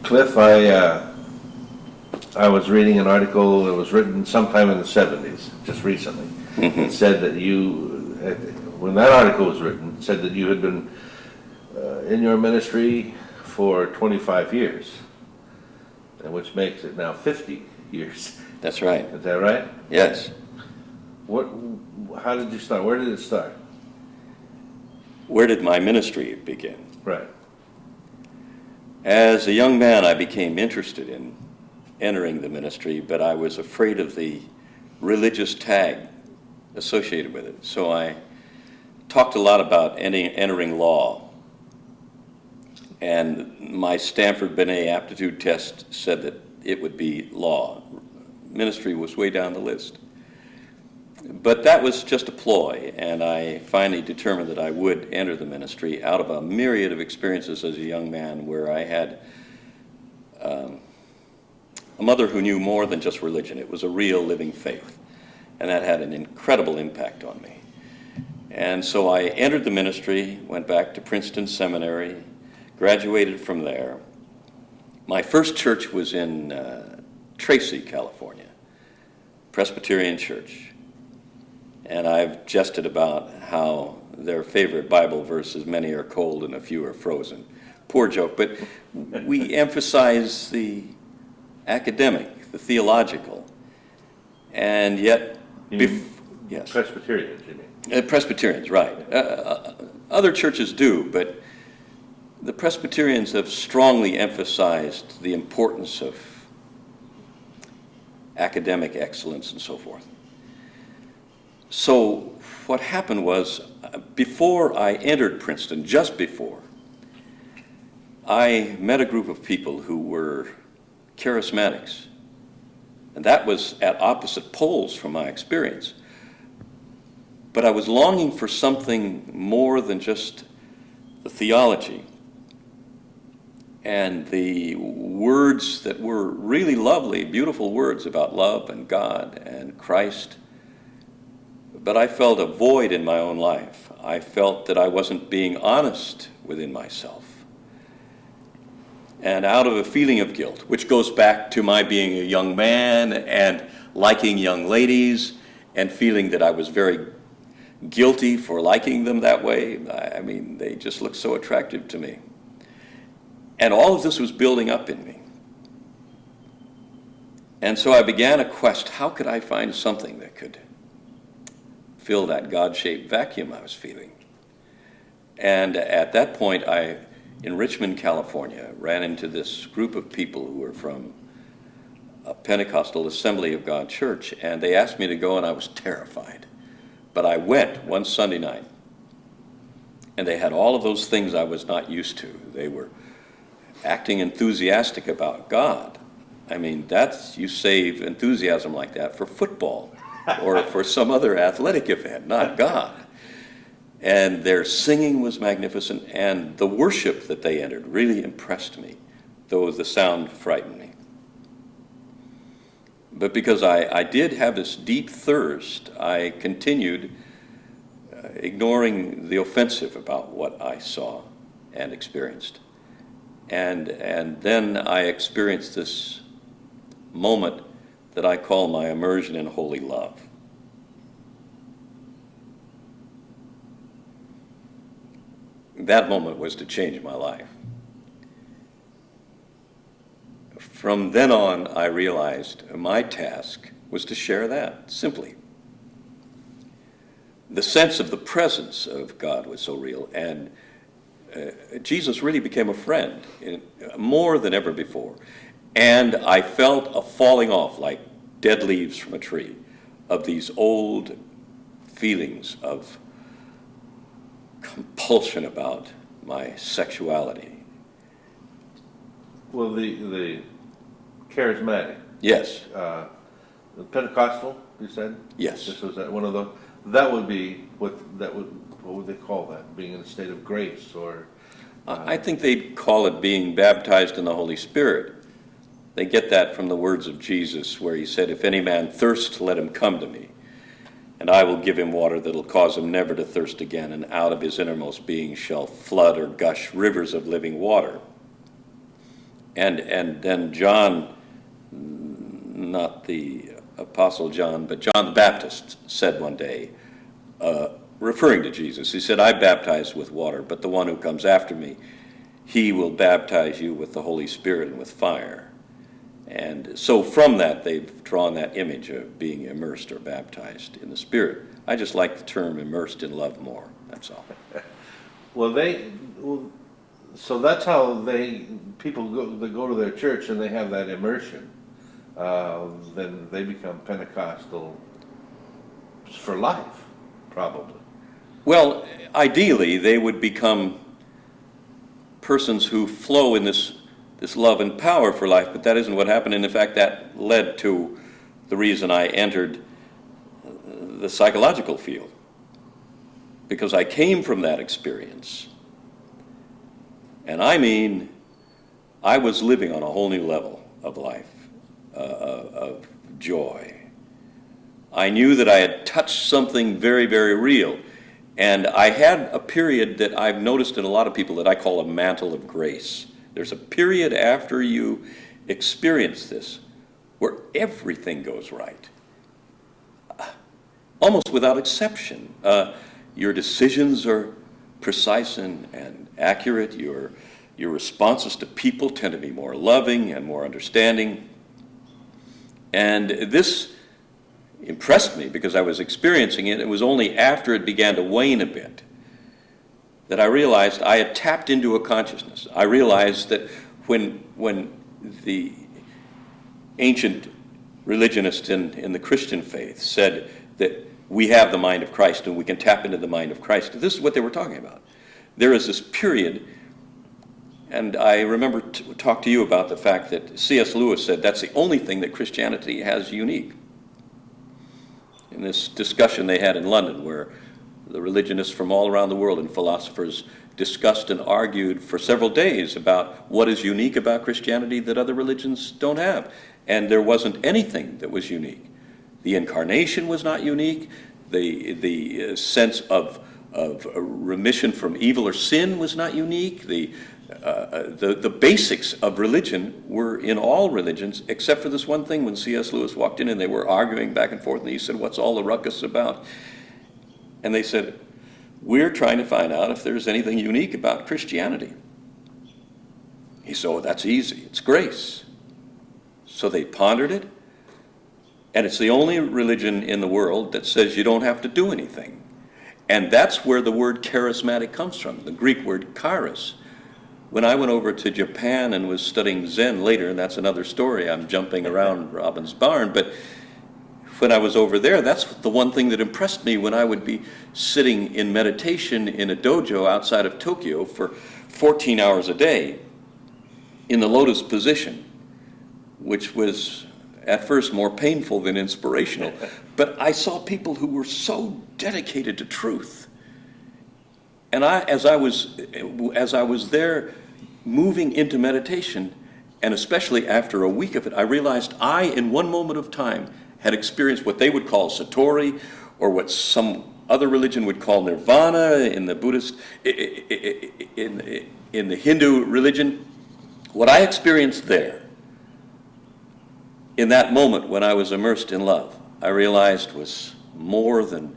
Cliff, I was reading an article that was written sometime in the 70s, just recently. It said that when that article was written, it said that you had been in your ministry for 25 years, and which makes it now 50 years. That's right. Is that right? Yes. How did you start? Where did it start? Where did my ministry begin? Right. As a young man, I became interested in entering the ministry, but I was afraid of the religious tag associated with it. So I talked a lot about entering law. And my Stanford Binet aptitude test said that it would be law. Ministry was way down the list. But that was just a ploy, and I finally determined that I would enter the ministry out of a myriad of experiences as a young man where I had a mother who knew more than just religion. It was a real living faith, and that had an incredible impact on me. And so I entered the ministry, went back to Princeton Seminary, graduated from there. My first church was in Tracy, California, Presbyterian Church. And I've jested about how their favorite Bible verse is, "Many are cold and a few are frozen." Poor joke, but we emphasize the academic, the theological, and yet... Yes. Presbyterians, you mean? Presbyterians, right. Other churches do, but the Presbyterians have strongly emphasized the importance of academic excellence and so forth. So what happened was, before I entered Princeton, just before, I met a group of people who were charismatics. And that was at opposite poles from my experience. But I was longing for something more than just the theology and the words that were really lovely, beautiful words about love and God and Christ. But I felt a void in my own life. I felt that I wasn't being honest within myself. And out of a feeling of guilt, which goes back to my being a young man and liking young ladies and feeling that I was very guilty for liking them that way. I mean, they just looked so attractive to me. And all of this was building up in me. And so I began a quest. How could I find something that could fill that God-shaped vacuum I was feeling? And at that point, in Richmond, California, ran into this group of people who were from a Pentecostal Assembly of God church, and they asked me to go, and I was terrified. But I went one Sunday night, and they had all of those things I was not used to. They were acting enthusiastic about God. I mean, you save enthusiasm like that for football or for some other athletic event, not God. And their singing was magnificent, and the worship that they entered really impressed me, though the sound frightened me. But because I did have this deep thirst, I continued ignoring the offensive about what I saw and experienced. And then I experienced this moment that I call my immersion in holy love. That moment was to change my life. From then on, I realized my task was to share that, simply. The sense of the presence of God was so real, and Jesus really became a friend more than ever before. And I felt a falling off like dead leaves from a tree of these old feelings of compulsion about my sexuality. Well, the charismatic. Yes. The Pentecostal, you said? Yes. This was one of the. That would be what would they call that? Being in a state of grace, or? I think they'd call it being baptized in the Holy Spirit. They get that from the words of Jesus, where he said, "If any man thirst, let him come to me, and I will give him water that'll cause him never to thirst again, and out of his innermost being shall flood or gush rivers of living water." And then John, not the Apostle John, but John the Baptist said one day, referring to Jesus, he said, "I baptize with water, but the one who comes after me, he will baptize you with the Holy Spirit and with fire." And so from that, they've drawn that image of being immersed or baptized in the Spirit. I just like the term immersed in love more, that's all. So that's how people go to their church and they have that immersion. Then they become Pentecostal for life, probably. Well, ideally, they would become persons who flow in this love and power for life, but that isn't what happened. And in fact, that led to the reason I entered the psychological field, because I came from that experience. And I mean, I was living on a whole new level of life, of joy. I knew that I had touched something very, very real. And I had a period that I've noticed in a lot of people that I call a mantle of grace. There's a period after you experience this where everything goes right, almost without exception. Your decisions are precise and accurate. Your responses to people tend to be more loving and more understanding. And this impressed me because I was experiencing it. It was only after it began to wane a bit that I realized I had tapped into a consciousness. I realized that when the ancient religionists in the Christian faith said that we have the mind of Christ and we can tap into the mind of Christ, this is what they were talking about. There is this period, and I remember talk to you about the fact that C.S. Lewis said that's the only thing that Christianity has unique. In this discussion they had in London, where the religionists from all around the world and philosophers discussed and argued for several days about what is unique about Christianity that other religions don't have. And there wasn't anything that was unique. The incarnation was not unique. The sense of remission from evil or sin was not unique. The basics of religion were in all religions, except for this one thing. When C.S. Lewis walked in and they were arguing back and forth, and he said, "What's all the ruckus about?" And they said, "We're trying to find out if there's anything unique about Christianity." He said, "Oh, that's easy. It's grace." So they pondered it, and it's the only religion in the world that says you don't have to do anything. And that's where the word charismatic comes from, the Greek word charis. When I went over to Japan and was studying Zen later, and that's another story, I'm jumping around Robin's barn, but when I was over there, that's the one thing that impressed me when I would be sitting in meditation in a dojo outside of Tokyo for 14 hours a day in the lotus position, which was at first more painful than inspirational. But I saw people who were so dedicated to truth. And as I was there moving into meditation, and especially after a week of it, I realized I, in one moment of time, had experienced what they would call satori, or what some other religion would call nirvana in the Buddhist, in the Hindu religion. What I experienced there, in that moment when I was immersed in love, I realized was more than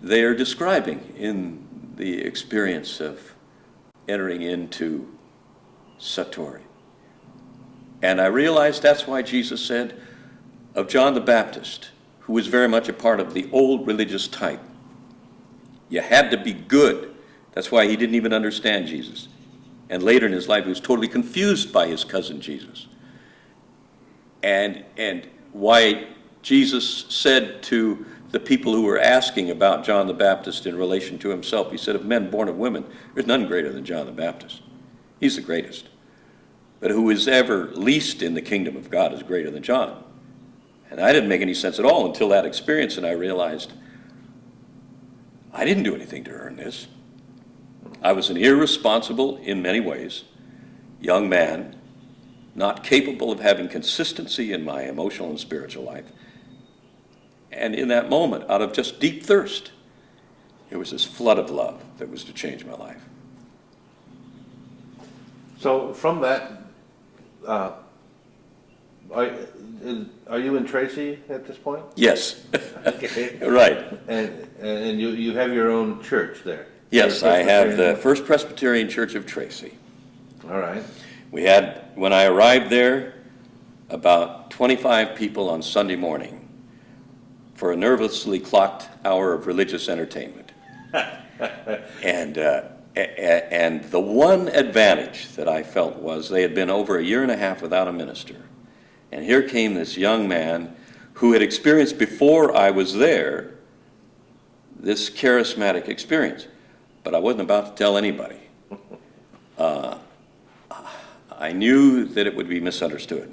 they are describing in the experience of entering into satori. And I realized that's why Jesus said of John the Baptist, who was very much a part of the old religious type, you had to be good. That's why he didn't even understand Jesus. And later in his life, he was totally confused by his cousin Jesus. And why Jesus said to the people who were asking about John the Baptist in relation to himself, he said, "Of men born of women, there's none greater than John the Baptist. He's the greatest. But who is ever least in the kingdom of God is greater than John." And that didn't make any sense at all until that experience, and I realized I didn't do anything to earn this. I was an irresponsible, in many ways, young man, not capable of having consistency in my emotional and spiritual life. And in that moment, out of just deep thirst, there was this flood of love that was to change my life. So from that, uh, are, are you in Tracy at this point? Yes, Okay. right. And you have your own church there? Yes, You're a I have the Presbyterian? First Presbyterian Church of Tracy. All right. We had, when I arrived there, about 25 people on Sunday morning for a nervously clocked hour of religious entertainment. And the one advantage that I felt was they had been over a year and a half without a minister. And here came this young man who had experienced before I was there this charismatic experience. But I wasn't about to tell anybody. I knew that it would be misunderstood.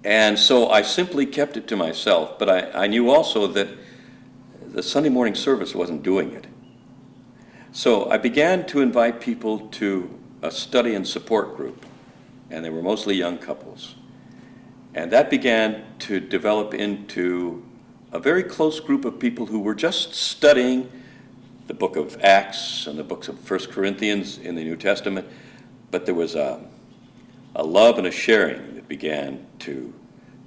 And so I simply kept it to myself, but I knew also that the Sunday morning service wasn't doing it. So I began to invite people to a study and support group, and they were mostly young couples. And that began to develop into a very close group of people who were just studying the book of Acts and the books of 1 Corinthians in the New Testament, but there was a love and a sharing that began to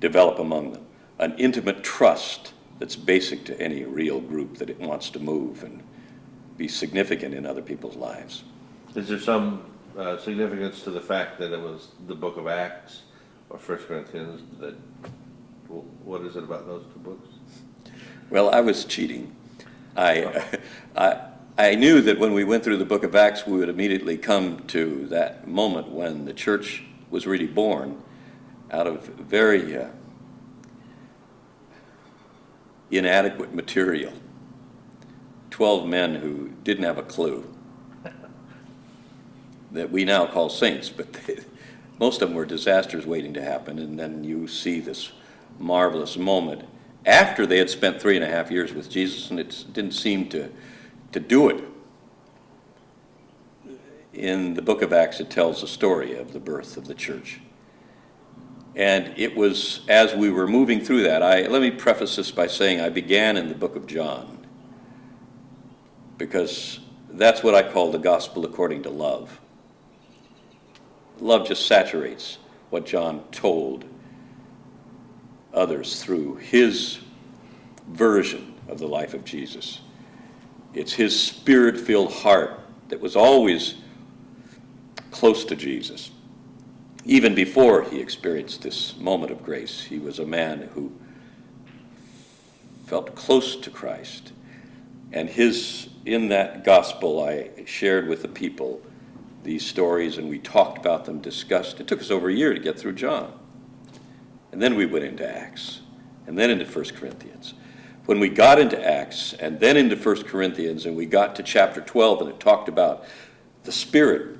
develop among them, an intimate trust that's basic to any real group that it wants to move and be significant in other people's lives. Is there some significance to the fact that it was the book of Acts or 1 Corinthians? What is it about those two books? Well, I was cheating. I knew that when we went through the book of Acts, we would immediately come to that moment when the church was really born out of very inadequate material. 12 men who didn't have a clue that we now call saints, but most of them were disasters waiting to happen. And then you see this marvelous moment after they had spent 3.5 years with Jesus, and it didn't seem to do it. In the book of Acts, it tells the story of the birth of the church. And it was, as we were moving through that, let me preface this by saying I began in the book of John, because that's what I call the gospel according to love. Love just saturates what John told others through his version of the life of Jesus. It's his spirit-filled heart that was always close to Jesus. Even before he experienced this moment of grace, he was a man who felt close to Christ. And in that gospel, I shared with the people these stories, and we talked about them, discussed. It took us over a year to get through John. And then we went into Acts, and then into 1 Corinthians. When we got into Acts, and then into 1 Corinthians, and we got to chapter 12, and it talked about the Spirit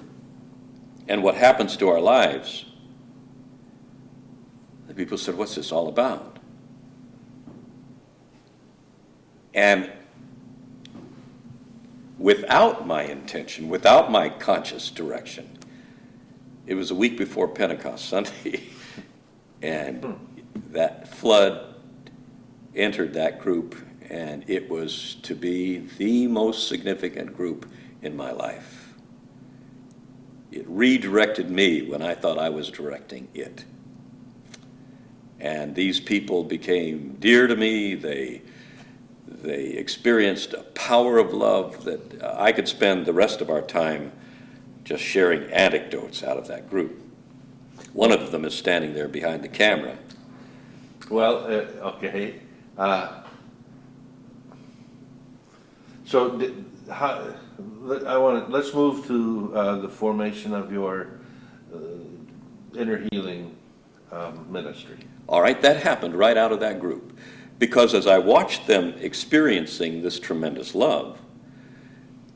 and what happens to our lives, the people said, "What's this all about?" And without my intention, without my conscious direction, it was a week before Pentecost Sunday, and that flood entered that group, and it was to be the most significant group in my life. It redirected me when I thought I was directing it. And these people became dear to me. They experienced a power of love that I could spend the rest of our time just sharing anecdotes out of that group. One of them is standing there behind the camera. Well, okay. So let's move to the formation of your inner healing ministry. All right, that happened right out of that group. Because as I watched them experiencing this tremendous love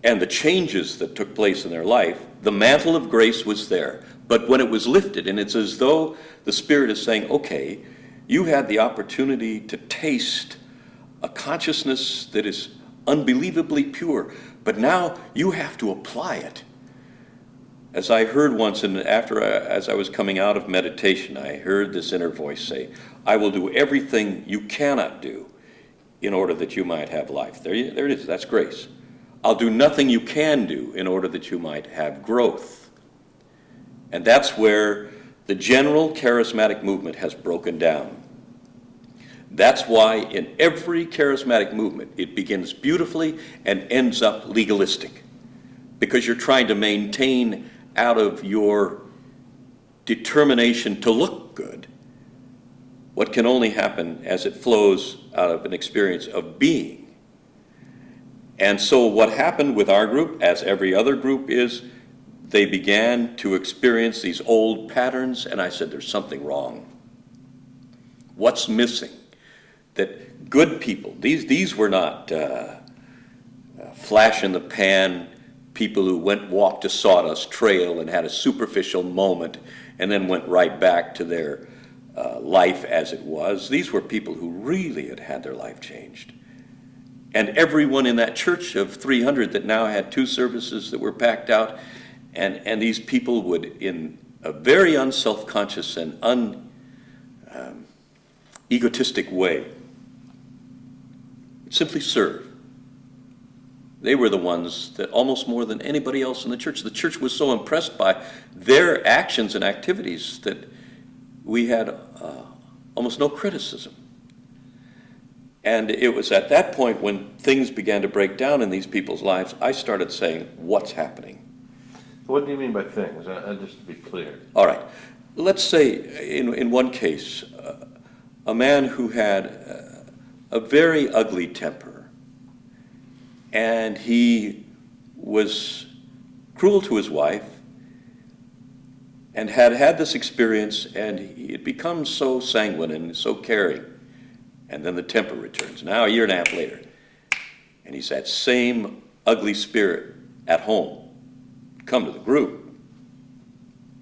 and the changes that took place in their life, the mantle of grace was there. But when it was lifted, and it's as though the Spirit is saying, okay, you had the opportunity to taste a consciousness that is unbelievably pure, but now you have to apply it. As I heard once, as I was coming out of meditation, I heard this inner voice say, "I will do everything you cannot do in order that you might have life." There it is, that's grace. I'll do nothing you can do in order that you might have growth. And that's where the general charismatic movement has broken down. That's why in every charismatic movement, it begins beautifully and ends up legalistic. Because you're trying to maintain out of your determination to look good what can only happen as it flows out of an experience of being. And so what happened with our group, as every other group is, they began to experience these old patterns, and I said, there's something wrong. What's missing? That good people, these were not flash in the pan people who walked a sawdust trail and had a superficial moment and then went right back to their life as it was. These were people who really had their life changed. And everyone in that church of 300 that now had 2 services that were packed out, and these people would, in a very unself-conscious and egotistic way, simply serve. They were the ones that almost more than anybody else in the church was so impressed by their actions and activities that we had almost no criticism. And it was at that point when things began to break down in these people's lives, I started saying, what's happening? What do you mean by things? Just to be clear. All right. Let's say in one case, a man who had a very ugly temper, and he was cruel to his wife, and had this experience, and he had become so sanguine and so caring, and then the temper returns. Now, a year and a half later, and he's that same ugly spirit at home. Come to the group,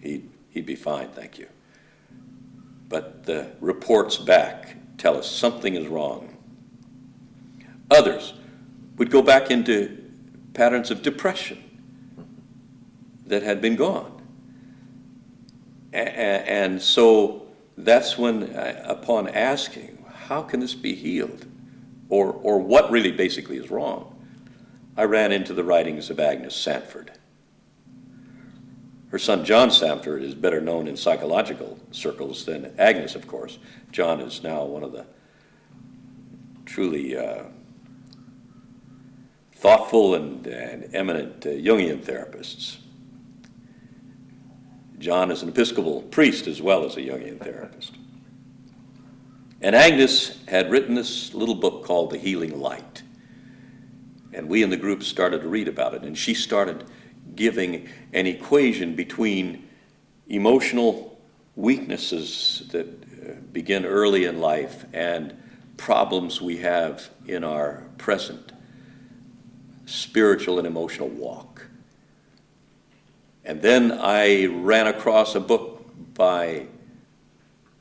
he'd be fine, thank you. But the reports back tell us something is wrong. Others would go back into patterns of depression that had been gone. And so that's when, upon asking, how can this be healed? Or what really basically is wrong? I ran into the writings of Agnes Sanford. Her son John Sanford is better known in psychological circles than Agnes, of course. John is now one of the truly thoughtful and eminent Jungian therapists. John is an Episcopal priest as well as a Jungian therapist. And Agnes had written this little book called The Healing Light. And we in the group started to read about it, and she started giving an equation between emotional weaknesses that begin early in life and problems we have in our present spiritual and emotional walk. And then I ran across a book by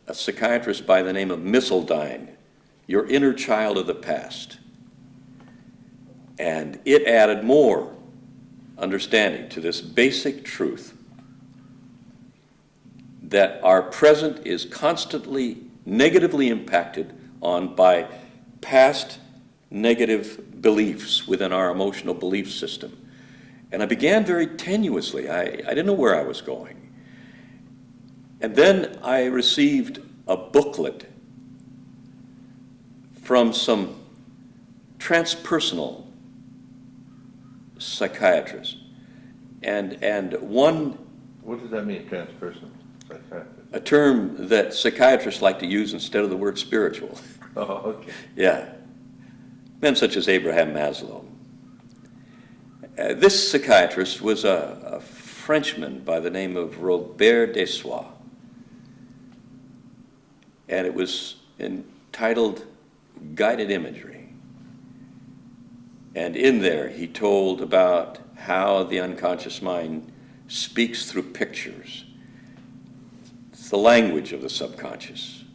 a psychiatrist by the name of Missildine, Your Inner Child of the Past. And it added more understanding to this basic truth that our present is constantly negatively impacted on by past negative beliefs within our emotional belief system. And I began very tenuously. I didn't know where I was going. And then I received a booklet from some transpersonal psychiatrist, and one... What does that mean, transpersonal psychiatrist? A term that psychiatrists like to use instead of the word spiritual. Oh, okay. Yeah. Men such as Abraham Maslow. This psychiatrist was a Frenchman by the name of Robert Dessois, and it was entitled Guided Imagery. And in there, he told about how the unconscious mind speaks through pictures. It's the language of the subconscious.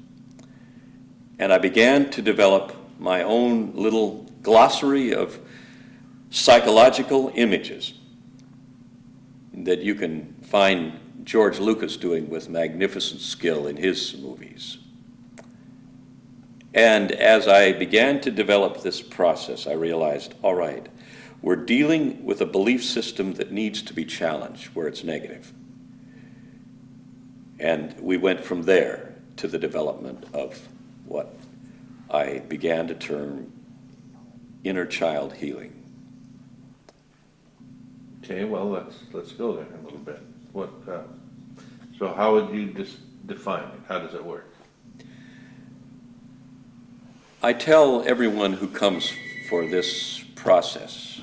And I began to develop my own little glossary of psychological images that you can find George Lucas doing with magnificent skill in his movies. And as I began to develop this process, I realized, all right, We're dealing with a belief system that needs to be challenged where it's negative. And we went from there to the development of what I began to term inner child healing. Okay, well, let's go there a little bit. So how would you define it? How does it work? I tell everyone who comes for this process,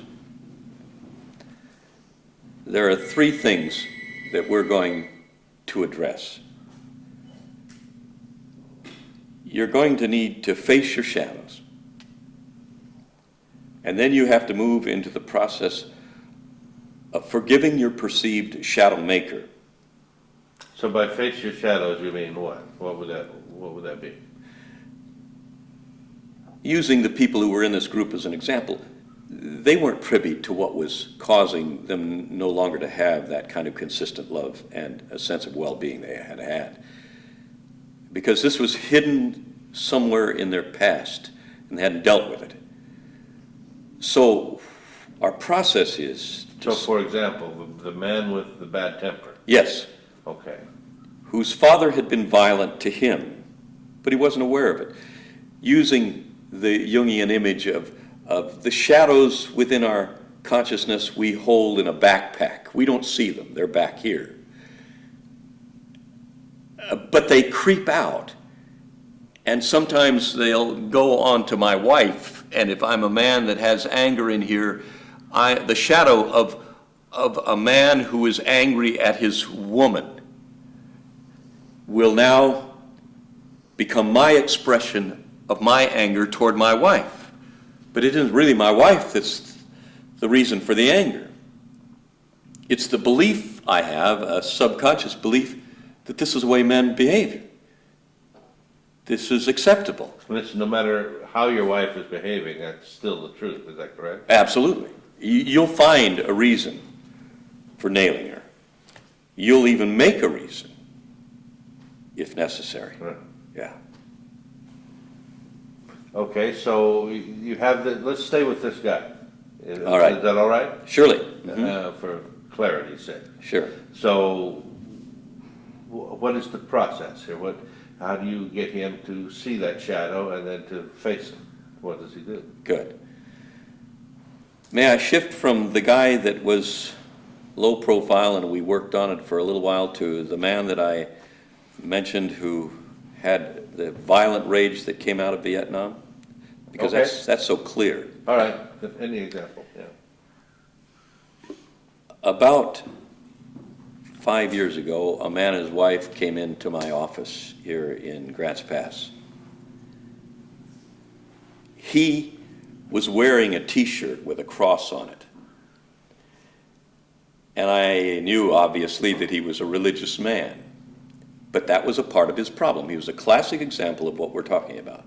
there are three things that we're going to address. You're going to need to face your shadows. And then you have to move into the process of forgiving your perceived shadow maker. So by face your shadows, you mean what? What would that be? Using the people who were in this group as an example, they weren't privy to what was causing them no longer to have that kind of consistent love and a sense of well-being they had had. Because this was hidden somewhere in their past and they hadn't dealt with it. So our process is... So for example, the man with the bad temper. Yes. Okay. Whose father had been violent to him, but he wasn't aware of it. Using the Jungian image of the shadows within our consciousness we hold in a backpack. We don't see them, they're back here. But they creep out. And sometimes they'll go on to my wife, and if I'm a man that has anger in here, the shadow of a man who is angry at his woman will now become my expression of my anger toward my wife. But it isn't really my wife that's the reason for the anger. It's the belief I have, a subconscious belief, that this is the way men behave. This is acceptable. No matter how your wife is behaving, that's still the truth. Is that correct? Absolutely. You'll find a reason for nailing her. You'll even make a reason, if necessary. Right. Yeah. Okay, so you have let's stay with this guy. All right. Is that all right? Surely. For clarity's sake. Sure. So what is the process here? How do you get him to see that shadow and then to face it? What does he do? Good. May I shift from the guy that was low profile and we worked on it for a little while to the man that I mentioned who had the violent rage that came out of Vietnam? Because Okay. that's so clear. All right, any example, yeah. About 5 years ago, a man and his wife came into my office here in Grants Pass. He was wearing a t-shirt with a cross on it. And I knew, obviously, that he was a religious man. But that was a part of his problem. He was a classic example of what we're talking about.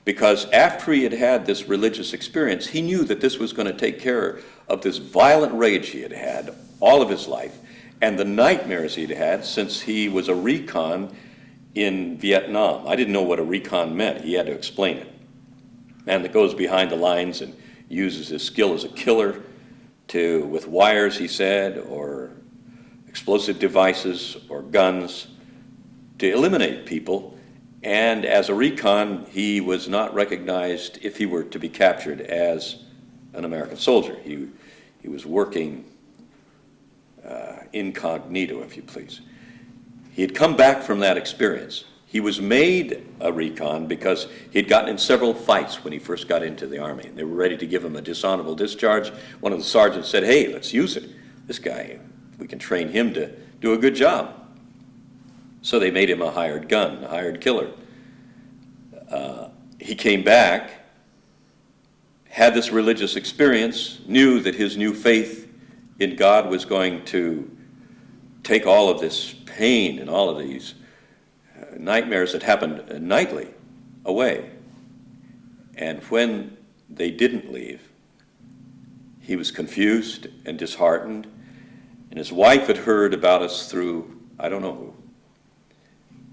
Because after he had had this religious experience, he knew that this was going to take care of this violent rage he had had all of his life and the nightmares he'd had since he was a recon in Vietnam. I didn't know what a recon meant. He had to explain it. Man that goes behind the lines and uses his skill as a killer with wires, he said, or explosive devices or guns to eliminate people. And as a recon, he was not recognized if he were to be captured as an American soldier. He was working incognito, if you please. He had come back from that experience. He was made a recon because he had gotten in several fights when he first got into the Army. They were ready to give him a dishonorable discharge. One of the sergeants said, "Hey, let's use it. This guy, we can train him to do a good job." So they made him a hired gun, a hired killer. He came back, had this religious experience, knew that his new faith in God was going to take all of this pain and all of these nightmares that happened nightly away. And when they didn't leave, he was confused and disheartened. And his wife had heard about us through I don't know who.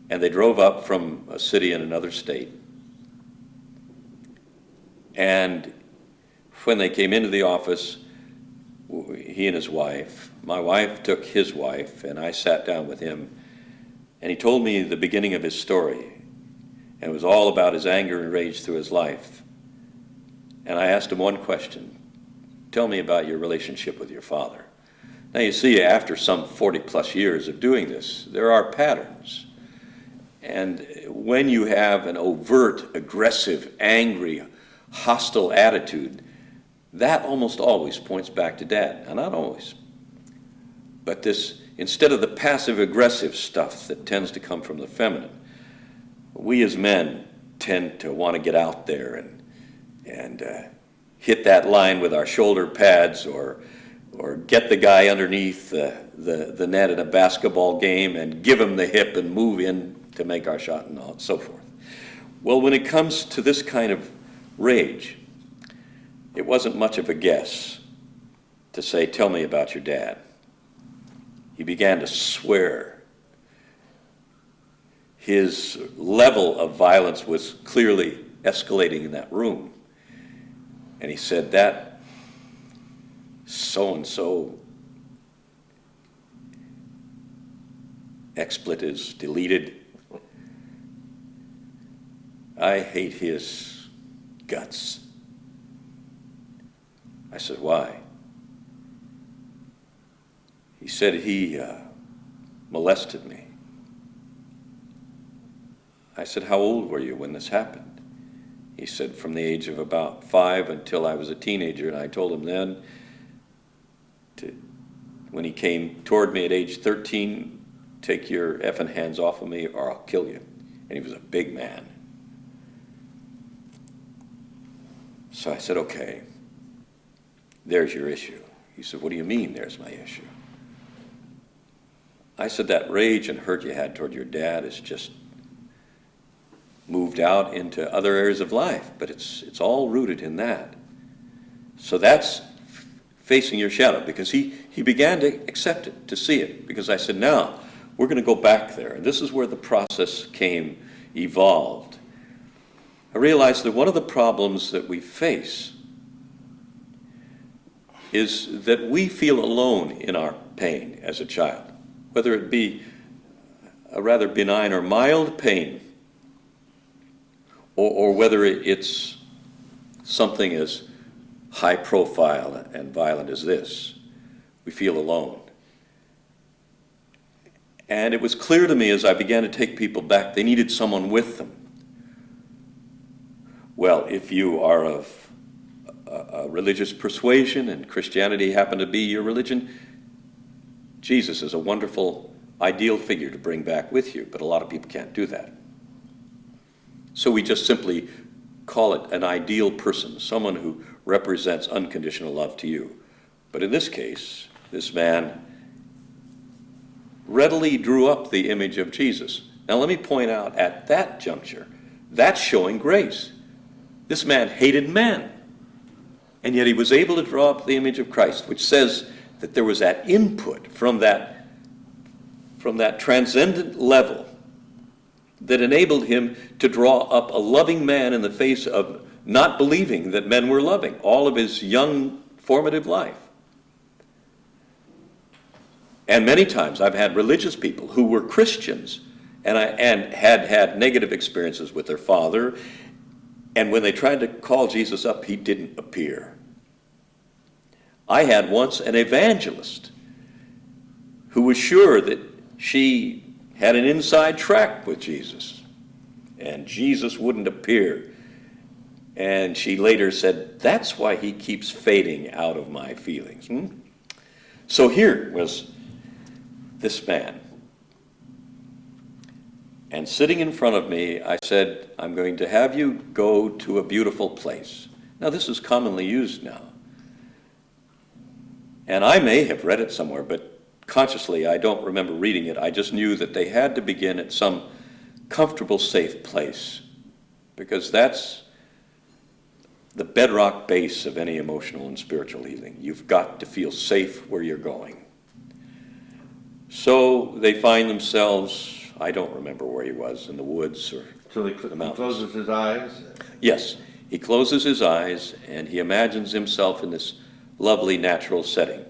And they drove up from a city in another state. And when they came into the office, he and his wife, my wife took his wife, and I sat down with him, and he told me the beginning of his story. And it was all about his anger and rage through his life. And I asked him one question: tell me about your relationship with your father. Now you see, after some 40 plus years of doing this, there are patterns. And when you have an overt, aggressive, angry, hostile attitude, that almost always points back to Dad. Now, not always. But this, instead of the passive-aggressive stuff that tends to come from the feminine, we as men tend to want to get out there and hit that line with our shoulder pads, or get the guy underneath the net in a basketball game and give him the hip and move in to make our shot and so forth. Well, when it comes to this kind of rage, it wasn't much of a guess to say, tell me about your dad. He began to swear. His level of violence was clearly escalating in that room. And he said, that so-and-so, expletives deleted, I hate his guts. I said, why? He said he molested me. I said, how old were you when this happened? He said, from the age of about 5 until I was a teenager. And I told him then, when he came toward me at age 13, take your effing hands off of me or I'll kill you. And he was a big man. So I said, okay, there's your issue. He said, what do you mean there's my issue? I said, that rage and hurt you had toward your dad is just moved out into other areas of life, but it's all rooted in that. So that's facing your shadow, because he began to accept it, to see it, because I said, now we're going to go back there. And this is where the process evolved. I realized that one of the problems that we face is that we feel alone in our pain as a child, whether it be a rather benign or mild pain, or whether it's something as high profile and violent as this. We feel alone. And it was clear to me as I began to take people back, they needed someone with them. Well, if you are of a religious persuasion and Christianity happened to be your religion, Jesus is a wonderful, ideal figure to bring back with you, but a lot of people can't do that. So we just simply call it an ideal person, someone who represents unconditional love to you. But in this case, this man readily drew up the image of Jesus. Now let me point out, at that juncture, that's showing grace. This man hated men, and yet he was able to draw up the image of Christ, which says that there was that input from that transcendent level that enabled him to draw up a loving man in the face of not believing that men were loving all of his young formative life. And many times I've had religious people who were Christians and had negative experiences with their father, and when they tried to call Jesus up, he didn't appear. I had once an evangelist who was sure that she had an inside track with Jesus, and Jesus wouldn't appear. And she later said, that's why he keeps fading out of my feelings. So here was this man. And sitting in front of me, I said, I'm going to have you go to a beautiful place. Now, this is commonly used now. And I may have read it somewhere, but consciously, I don't remember reading it. I just knew that they had to begin at some comfortable, safe place, because that's the bedrock base of any emotional and spiritual healing. You've got to feel safe where you're going. So they find themselves, I don't remember where he was, in the woods or So he the mountains. closes his eyes? Yes. He closes his eyes and he imagines himself in this lovely natural setting.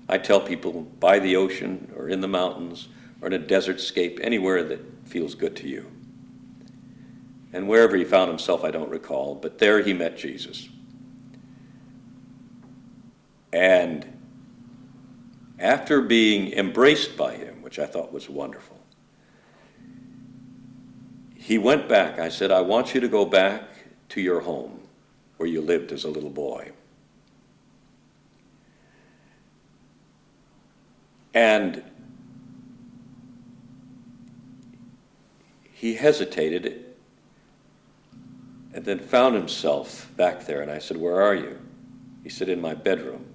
I tell people by the ocean or in the mountains or in a desert scape, anywhere that feels good to you. And wherever he found himself, I don't recall, but there he met Jesus. And after being embraced by him, which I thought was wonderful, he went back. I said, I want you to go back to your home where you lived as a little boy. And he hesitated and then found himself back there. And I said, where are you? He said, in my bedroom.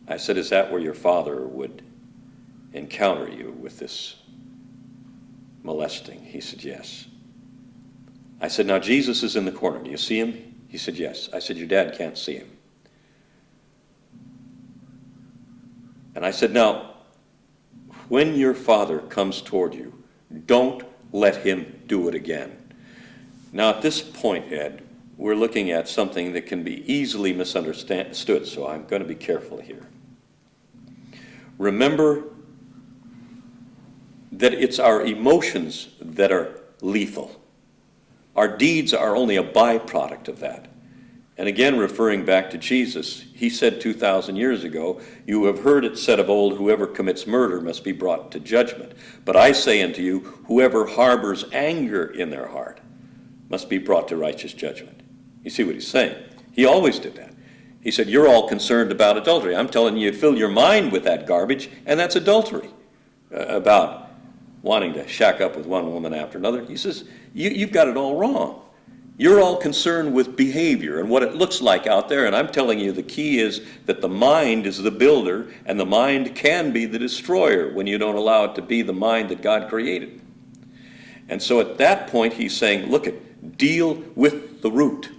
I said, is that where your father would encounter you with this molesting? He said, yes. I said, now Jesus is in the corner. Do you see him? He said, yes. I said, your dad can't see him. And I said, now, when your father comes toward you, don't let him do it again. Now, at this point, Ed, we're looking at something that can be easily misunderstood, so I'm going to be careful here. Remember that it's our emotions that are lethal. Our deeds are only a byproduct of that. And again, referring back to Jesus, he said 2,000 years ago, you have heard it said of old, whoever commits murder must be brought to judgment. But I say unto you, whoever harbors anger in their heart must be brought to righteous judgment. You see what he's saying? He always did that. He said, you're all concerned about adultery. I'm telling you, fill your mind with that garbage, and that's adultery. About wanting to shack up with one woman after another. He says, you've got it all wrong. You're all concerned with behavior and what it looks like out there, and I'm telling you the key is that the mind is the builder, and the mind can be the destroyer when you don't allow it to be the mind that God created. And so at that point he's saying, look, deal with the root.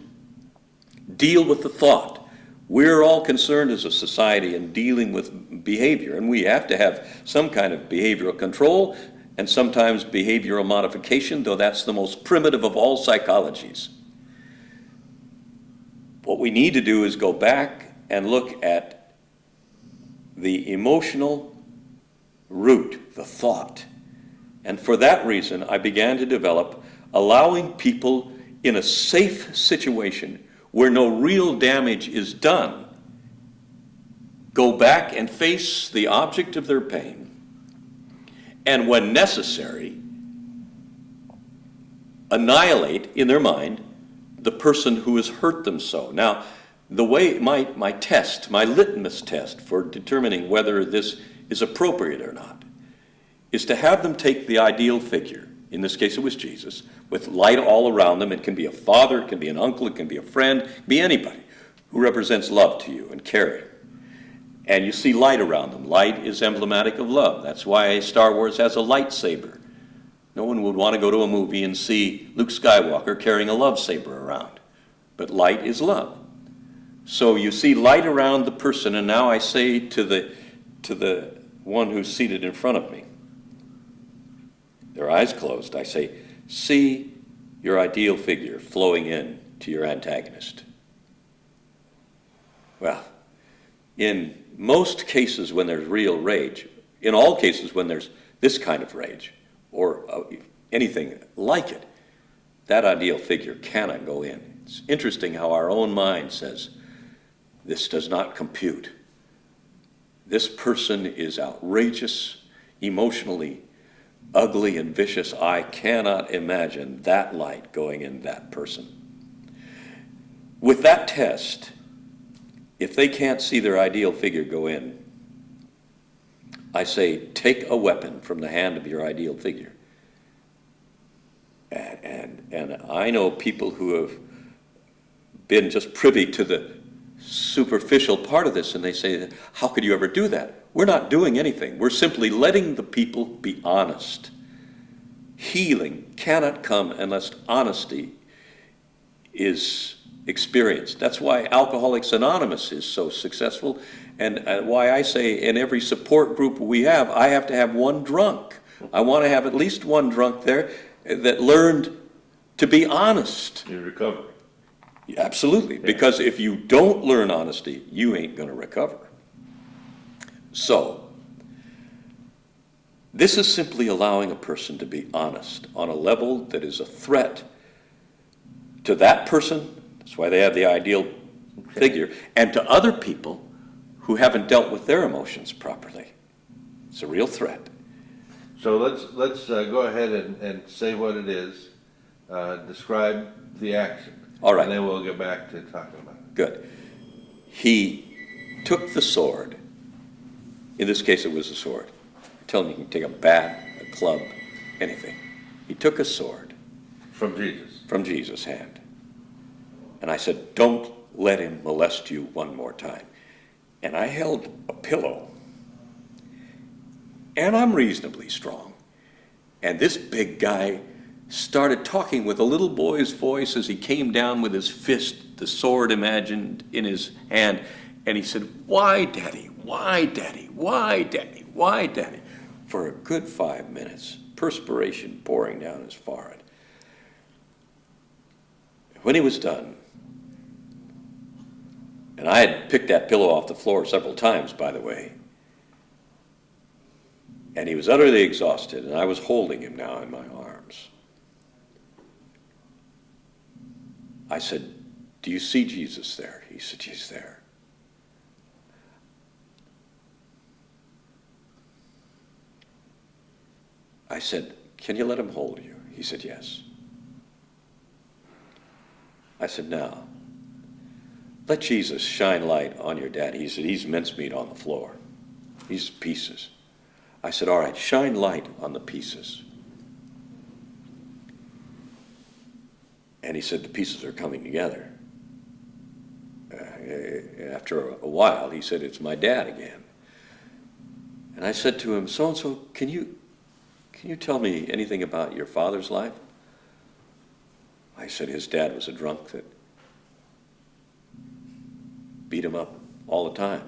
Deal with the thought. We're all concerned as a society in dealing with behavior, and we have to have some kind of behavioral control and sometimes behavioral modification, though that's the most primitive of all psychologies. What we need to do is go back and look at the emotional root, the thought. And for that reason, I began to develop allowing people in a safe situation where no real damage is done, go back and face the object of their pain, and when necessary, annihilate in their mind the person who has hurt them so. Now, the way my test, my litmus test for determining whether this is appropriate or not, is to have them take the ideal figure. In this case, it was Jesus, with light all around them. It can be a father, it can be an uncle, it can be a friend, it can be anybody who represents love to you and caring. And you see light around them. Light is emblematic of love. That's why Star Wars has a lightsaber. No one would want to go to a movie and see Luke Skywalker carrying a love saber around. But light is love. So you see light around the person, and now I say to the one who's seated in front of me, their eyes closed, I say, see your ideal figure flowing in to your antagonist. Well, in most cases when there's real rage, in all cases when there's this kind of rage, or anything like it, that ideal figure cannot go in. It's interesting how our own mind says, this does not compute. This person is outrageous, emotionally ugly and vicious. I cannot imagine that light going in that person. With that test, if they can't see their ideal figure go in, I say, take a weapon from the hand of your ideal figure. And I know people who have been just privy to the superficial part of this, and they say, how could you ever do that? We're not doing anything. We're simply letting the people be honest. Healing cannot come unless honesty is experienced. That's why Alcoholics Anonymous is so successful, and why I say in every support group we have, I have to have one drunk. I want to have at least one drunk there that learned to be honest. You recover. Absolutely, because if you don't learn honesty, you ain't going to recover. So, this is simply allowing a person to be honest on a level that is a threat to that person. That's why they have the ideal figure, and to other people who haven't dealt with their emotions properly. It's a real threat. So let's go ahead and say what it is. Describe the action. All right. And then we'll get back to talking about it. Good. He took the sword. In this case, it was a sword. Tell him you can take a bat, a club, anything. He took a sword. From Jesus. From Jesus' hand. And I said, don't let him molest you one more time. And I held a pillow. And I'm reasonably strong. And this big guy started talking with a little boy's voice as he came down with his fist, the sword imagined in his hand. And he said, why, Daddy? Why, Daddy? Why, Daddy? Why, Daddy? For a good 5 minutes, perspiration pouring down his forehead. When he was done, and I had picked that pillow off the floor several times, by the way, and he was utterly exhausted, and I was holding him now in my arms. I said, do you see Jesus there? He said, he's there. I said, can you let him hold you? He said, yes. I said, now, let Jesus shine light on your dad. He said, he's mincemeat on the floor. He's pieces. I said, all right, shine light on the pieces. And he said, the pieces are coming together. After a while, he said, it's my dad again. And I said to him, so-and-so, can you tell me anything about your father's life? I said his dad was a drunk that beat him up all the time.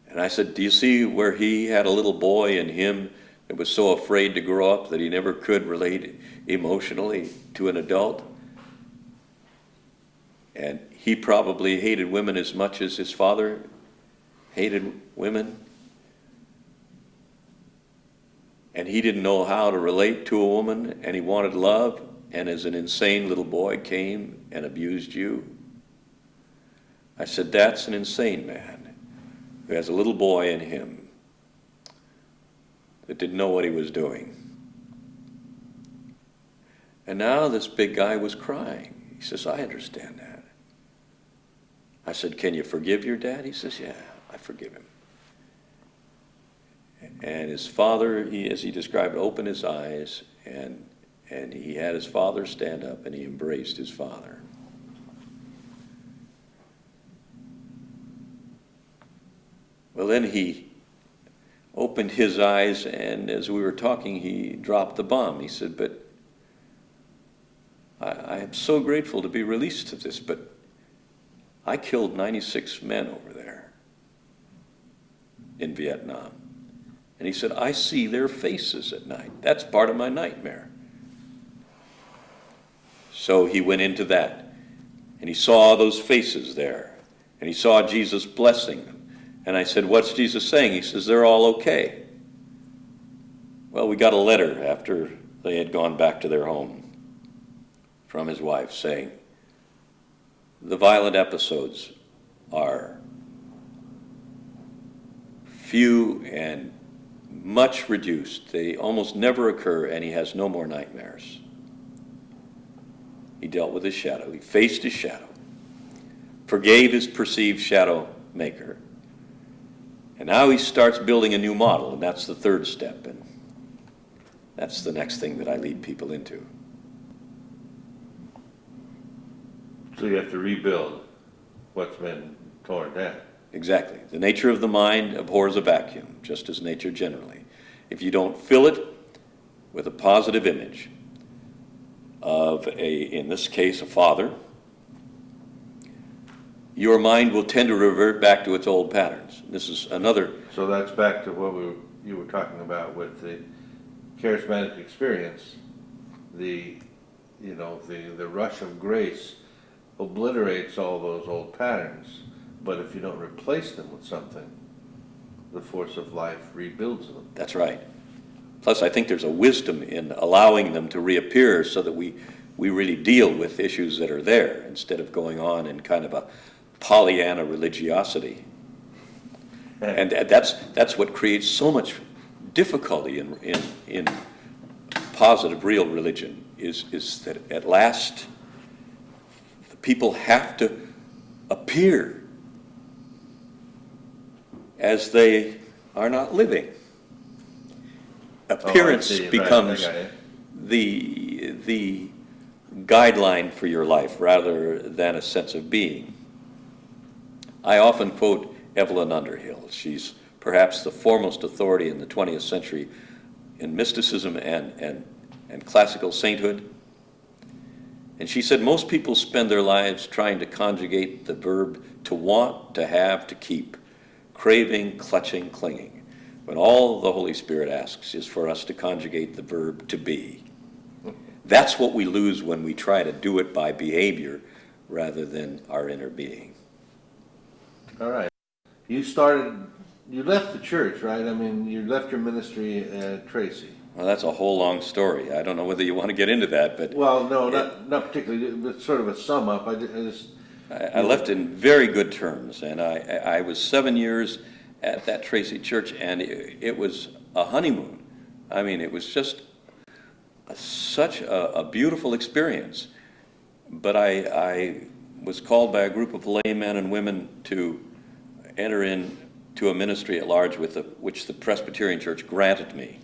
And I said, do you see where he had a little boy in him that was so afraid to grow up that he never could relate emotionally to an adult? And he probably hated women as much as his father hated women. And he didn't know how to relate to a woman, and he wanted love, and as an insane little boy came and abused you. I said, that's an insane man who has a little boy in him that didn't know what he was doing. And now this big guy was crying. He says, I understand that. I said, can you forgive your dad? He says, yeah, I forgive him. And his father, as he described it, opened his eyes, and he had his father stand up, and he embraced his father. Well, then he opened his eyes, and as we were talking, he dropped the bomb. He said, but I am so grateful to be released to this, but I killed 96 men over there in Vietnam. And he said, I see their faces at night. That's part of my nightmare. So he went into that, and he saw those faces there, and he saw Jesus blessing them. And I said, what's Jesus saying? He says, they're all okay. Well, we got a letter after they had gone back to their home from his wife saying, the violent episodes are few and much reduced. They almost never occur, and he has no more nightmares. He dealt with his shadow. He faced his shadow, forgave his perceived shadow maker, and now he starts building a new model, and that's the third step, and that's the next thing that I lead people into. So you have to rebuild what's been torn down. Exactly. The nature of the mind abhors a vacuum, just as nature generally. If you don't fill it with a positive image of in this case, a father, your mind will tend to revert back to its old patterns. This is another. So that's back to what you were talking about with the charismatic experience. the, the rush of grace obliterates all those old patterns. But if you don't replace them with something, the force of life rebuilds them. That's right. Plus, I think there's a wisdom in allowing them to reappear so that we really deal with issues that are there instead of going on in kind of a Pollyanna religiosity. And that's what creates so much difficulty in positive, real religion, is that at last the people have to appear as they are not living. Appearance becomes the guideline for your life rather than a sense of being. I often quote Evelyn Underhill. She's perhaps the foremost authority in the 20th century in mysticism and classical sainthood. And she said, most people spend their lives trying to conjugate the verb to want, to have, to keep, craving, clutching, clinging, when all the Holy Spirit asks is for us to conjugate the verb to be. That's what we lose when we try to do it by behavior rather than our inner being. All right. You left the church, right? I mean, you left your ministry at Tracy. Well, that's a whole long story. I don't know whether you want to get into that, but... Well, no, not particularly, but sort of a sum up. I left in very good terms, and I was 7 years at that Tracy church, and it was a honeymoon. I mean, it was just such a beautiful experience. But I was called by a group of laymen and women to enter into a ministry at large which the Presbyterian Church granted me.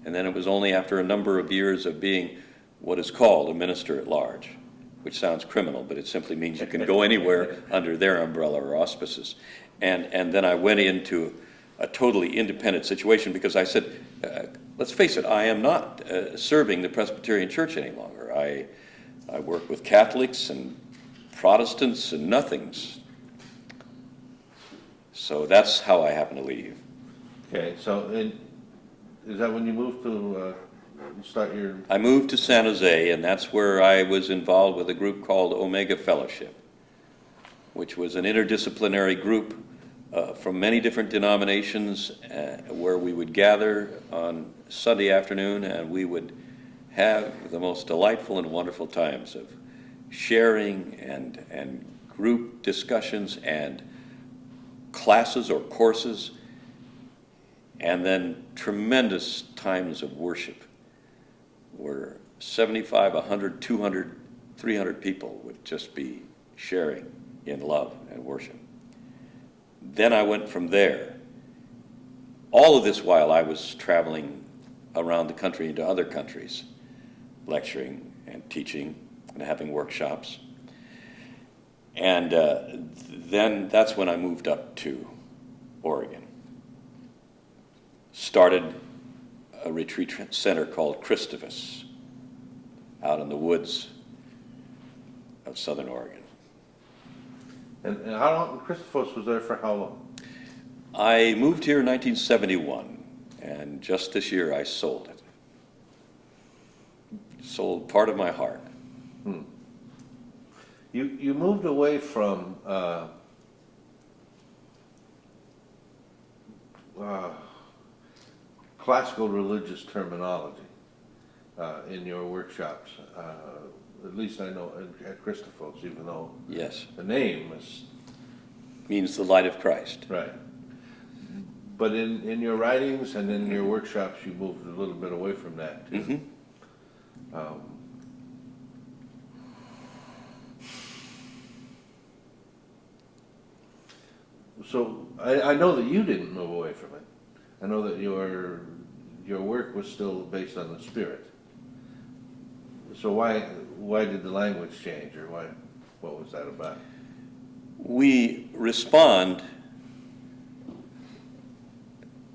And then it was only after a number of years of being what is called a minister at large, which sounds criminal, but it simply means you can go anywhere under their umbrella or auspices. And then I went into a totally independent situation because I said, let's face it, I am not serving the Presbyterian Church any longer. I work with Catholics and Protestants and nothings. So that's how I happened to leave. Okay, so is that when you moved to start your... I moved to San Jose, and that's where I was involved with a group called Omega Fellowship, which was an interdisciplinary group from many different denominations where we would gather on Sunday afternoon, and we would have the most delightful and wonderful times of sharing and group discussions and classes or courses, and then tremendous times of worship where 75, 100, 200, 300 people would just be sharing in love and worship. Then I went from there. All of this while I was traveling around the country into other countries, lecturing and teaching and having workshops. And then that's when I moved up to Oregon. Started a retreat center called Christovus out in the woods of Southern Oregon. And how long, Christophos was there for how long? I moved here in 1971, and just this year I sold it. Sold part of my heart. You moved away from classical religious terminology in your workshops. At least I know at Christophos, even though Yes. the name is... Means the light of Christ. Right. But in your writings and in your workshops, you moved a little bit away from that, too. Mm-hmm. So I know that you didn't move away from it. I know that your work was still based on the Spirit. So why did the language change, or what was that about? We respond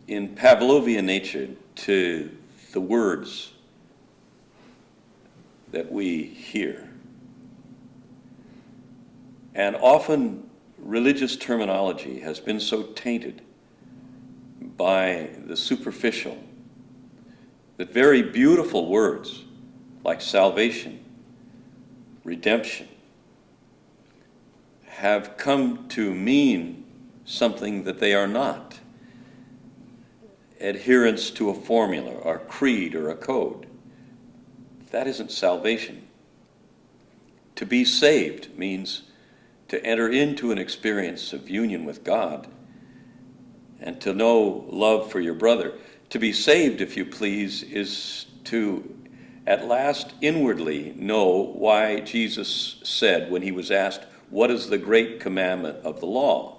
in Pavlovian nature to the words that we hear. And often religious terminology has been so tainted by the superficial that very beautiful words like salvation, redemption, have come to mean something that they are not. Adherence to a formula, or a creed, or a code. That isn't salvation. To be saved means to enter into an experience of union with God and to know love for your brother. To be saved, if you please, is to at last inwardly know why Jesus said when he was asked, "What is the great commandment of the law?"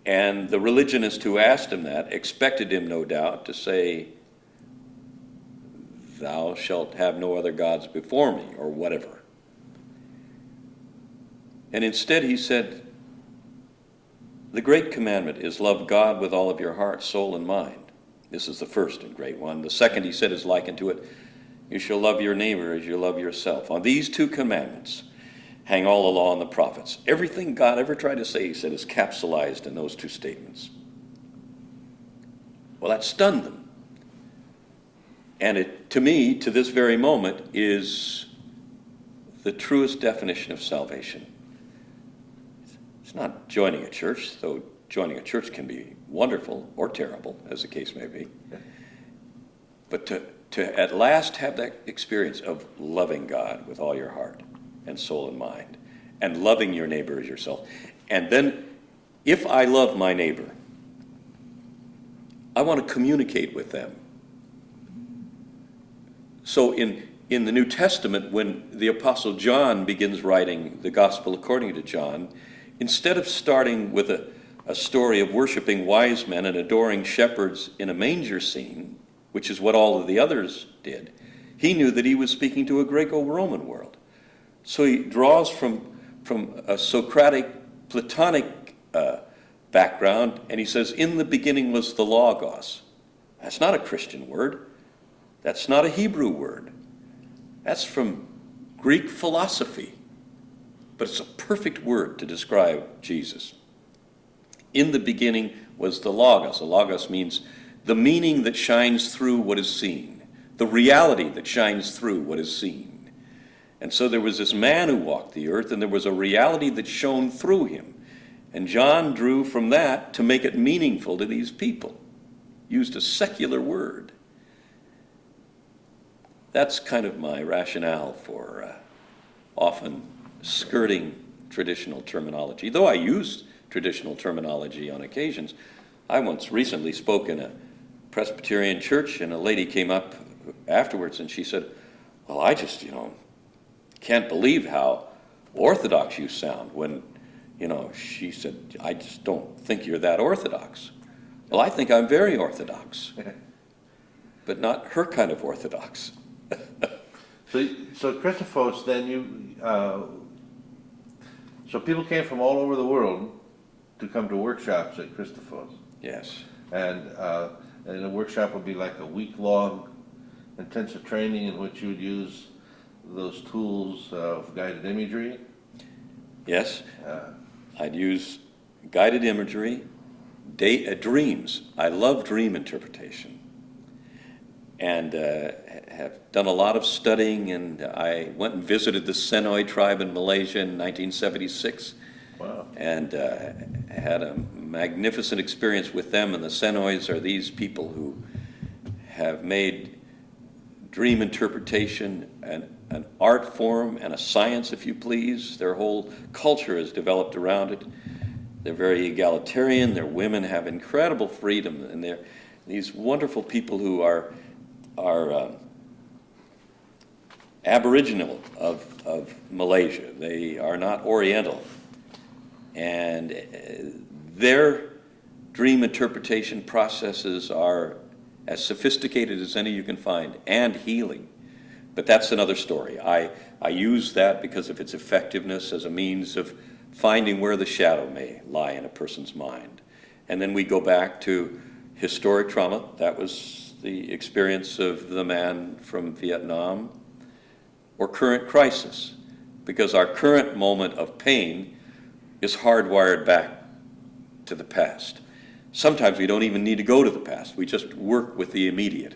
And the religionist who asked him that expected him, no doubt, to say, "Thou shalt have no other gods before me," or whatever. And instead he said, the great commandment is love God with all of your heart, soul, and mind. This is the first and great one. The second, he said, is likened to it. You shall love your neighbor as you love yourself. On these two commandments hang all the law and the prophets. Everything God ever tried to say, he said, is capsulized in those two statements. Well, that stunned them. And it, to me, to this very moment, is the truest definition of salvation. It's not joining a church, though joining a church can be wonderful or terrible, as the case may be. But to at last have that experience of loving God with all your heart and soul and mind, and loving your neighbor as yourself. And then, if I love my neighbor, I want to communicate with them. So in the New Testament, when the Apostle John begins writing the Gospel according to John, instead of starting with a story of worshiping wise men and adoring shepherds in a manger scene, which is what all of the others did, he knew that he was speaking to a Greco-Roman world. So he draws from a Socratic, Platonic background, and he says, in the beginning was the Logos. That's not a Christian word. That's not a Hebrew word. That's from Greek philosophy. But it's a perfect word to describe Jesus. In the beginning was the Logos. The Logos means the meaning that shines through what is seen, the reality that shines through what is seen. And so there was this man who walked the earth, and there was a reality that shone through him. And John drew from that to make it meaningful to these people. Used a secular word. That's kind of my rationale for often skirting traditional terminology. Though I use traditional terminology on occasions, I once recently spoke in a Presbyterian church, and a lady came up afterwards and she said, well, I just, can't believe how orthodox you sound when, she said, I just don't think you're that orthodox. Well, I think I'm very orthodox, but not her kind of orthodox. So Christophos, then so people came from all over the world to come to workshops at Christophos. Yes. And the workshop would be like a week-long intensive training in which you would use those tools of guided imagery. Yes. I'd use guided imagery, dreams. I love dream interpretation. And have done a lot of studying, and I went and visited the Senoi tribe in Malaysia in 1976. Wow. And had a magnificent experience with them. And the Senois are these people who have made dream interpretation an art form and a science, if you please. Their whole culture is developed around it. They're very egalitarian. Their women have incredible freedom, and they're these wonderful people who are aboriginal of Malaysia. They are not Oriental. And their dream interpretation processes are as sophisticated as any you can find, and healing. But that's another story. I use that because of its effectiveness as a means of finding where the shadow may lie in a person's mind. And then we go back to historic trauma. That was the experience of the man from Vietnam, or current crisis, because our current moment of pain is hardwired back to the past. Sometimes we don't even need to go to the past. We just work with the immediate.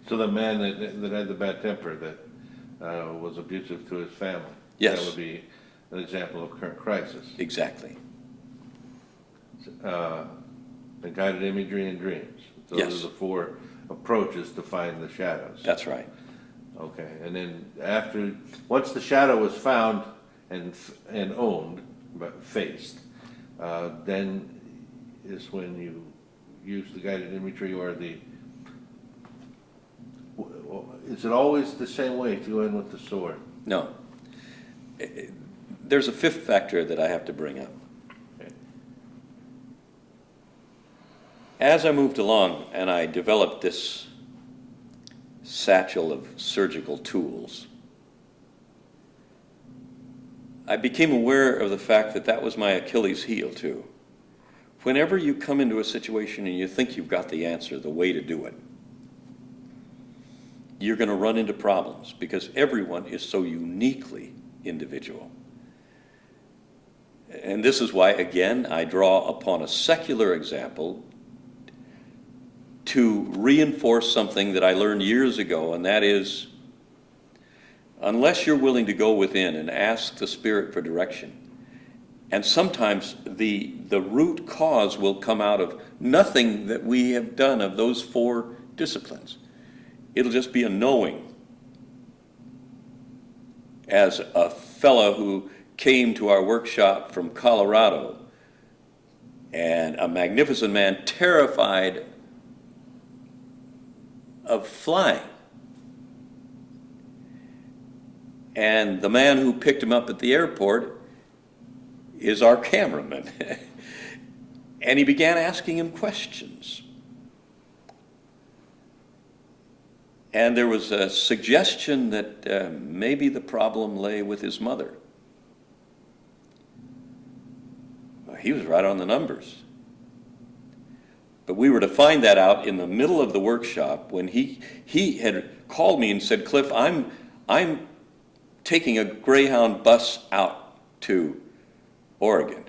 So the man that had the bad temper, that was abusive to his family? Yes. That would be an example of current crisis. Exactly. The guided imagery and dreams. Those Yes. are the 4 approaches to find the shadows. That's right. Okay, and then once the shadow was found and owned, but faced, then is when you use the guided imagery or is it always the same way to go in with the sword? No. There's a 5th factor that I have to bring up. Okay. As I moved along and I developed this satchel of surgical tools, I became aware of the fact that that was my Achilles heel too. Whenever you come into a situation and you think you've got the answer, the way to do it, you're going to run into problems because everyone is so uniquely individual. And this is why, again, I draw upon a secular example to reinforce something that I learned years ago, and that is, unless you're willing to go within and ask the Spirit for direction, and sometimes the root cause will come out of nothing that we have done of those 4 disciplines. It'll just be a knowing. As a fellow who came to our workshop from Colorado, and a magnificent man, terrified of flying. And the man who picked him up at the airport is our cameraman. And he began asking him questions. And there was a suggestion that maybe the problem lay with his mother. Well, he was right on the numbers. But we were to find that out in the middle of the workshop when he had called me and said, Cliff, I'm taking a Greyhound bus out to Oregon.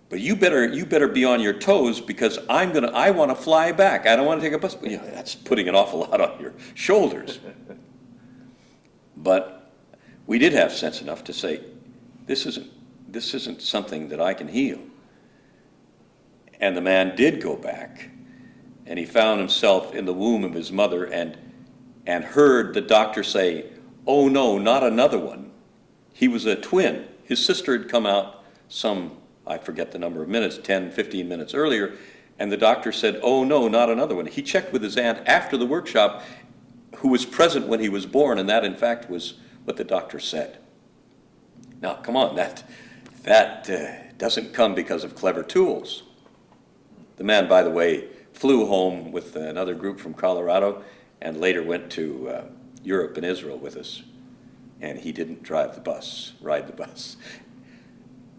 But you better be on your toes because I want to fly back. I don't want to take a bus. You know, that's putting an awful lot on your shoulders. But we did have sense enough to say, this isn't something that I can heal. And the man did go back, and he found himself in the womb of his mother and heard the doctor say, oh no, not another one. He was a twin. His sister had come out I forget the number of minutes, 10, 15 minutes earlier, and the doctor said, oh no, not another one. He checked with his aunt after the workshop, who was present when he was born, and that in fact was what the doctor said. Now, come on, that doesn't come because of clever tools. The man, by the way, flew home with another group from Colorado and later went to Europe and Israel with us. And he didn't ride the bus.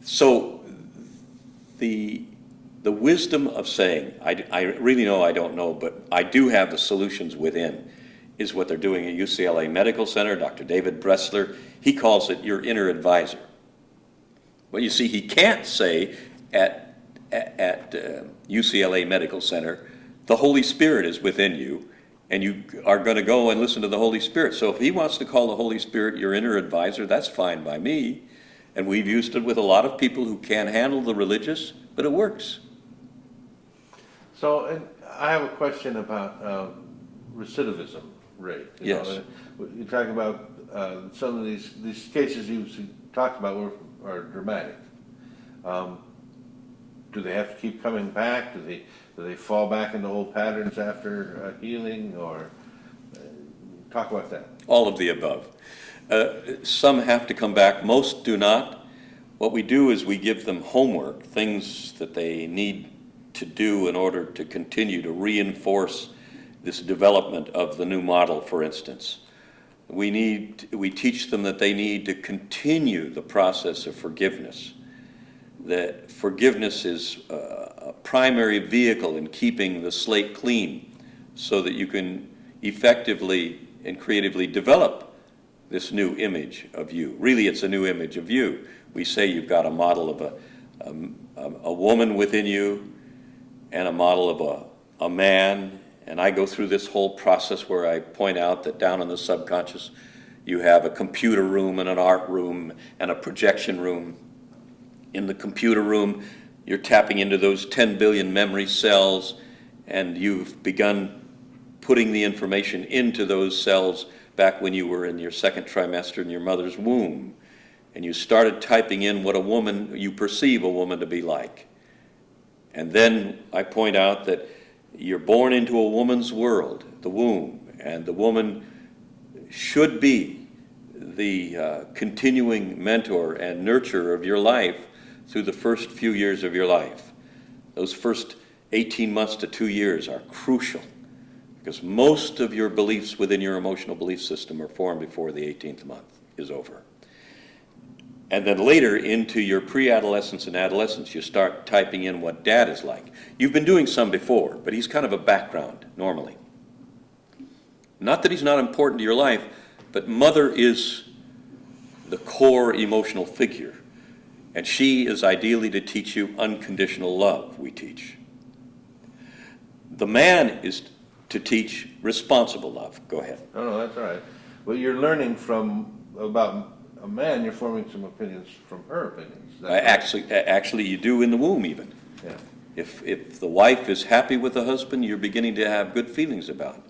So the wisdom of saying, I really know I don't know, but I do have the solutions within, is what they're doing at UCLA Medical Center. Dr. David Bressler, he calls it your inner advisor. Well, you see, he can't say at UCLA Medical Center, the Holy Spirit is within you, and you are going to go and listen to the Holy Spirit. So if he wants to call the Holy Spirit your inner advisor, that's fine by me. And we've used it with a lot of people who can't handle the religious, but it works. So, and I have a question about recidivism rate. Yes. You talk about some of these cases you talked about are dramatic. Do they have to keep coming back? Do they fall back into old patterns after healing? Or talk about that. All of the above. Some have to come back, most do not. What we do is we give them homework, things that they need to do in order to continue to reinforce this development of the new model, for instance. We teach them that they need to continue the process of forgiveness, that forgiveness is a primary vehicle in keeping the slate clean so that you can effectively and creatively develop this new image of you. Really, it's a new image of you. We say you've got a model of a woman within you and a model of a man And I go through this whole process where I point out that down in the subconscious, you have a computer room and an art room and a projection room. In the computer room, you're tapping into those 10 billion memory cells, and you've begun putting the information into those cells back when you were in your second trimester in your mother's womb. And you started typing in what you perceive a woman to be like. And then I point out that you're born into a woman's world, the womb, and the woman should be the continuing mentor and nurturer of your life through the first few years of your life. Those first 18 months to 2 years are crucial because most of your beliefs within your emotional belief system are formed before the 18th month is over. And then later into your pre-adolescence and adolescence, you start typing in what dad is like. You've been doing some before, but he's kind of a background normally. Not that he's not important to your life, but mother is the core emotional figure. And she is ideally to teach you unconditional love, we teach. The man is to teach responsible love. Go ahead. No, that's all right. Well, you're learning about a man, you're forming some opinions from her opinions. Is that right? Actually, you do in the womb even. Yeah. If the wife is happy with the husband, you're beginning to have good feelings about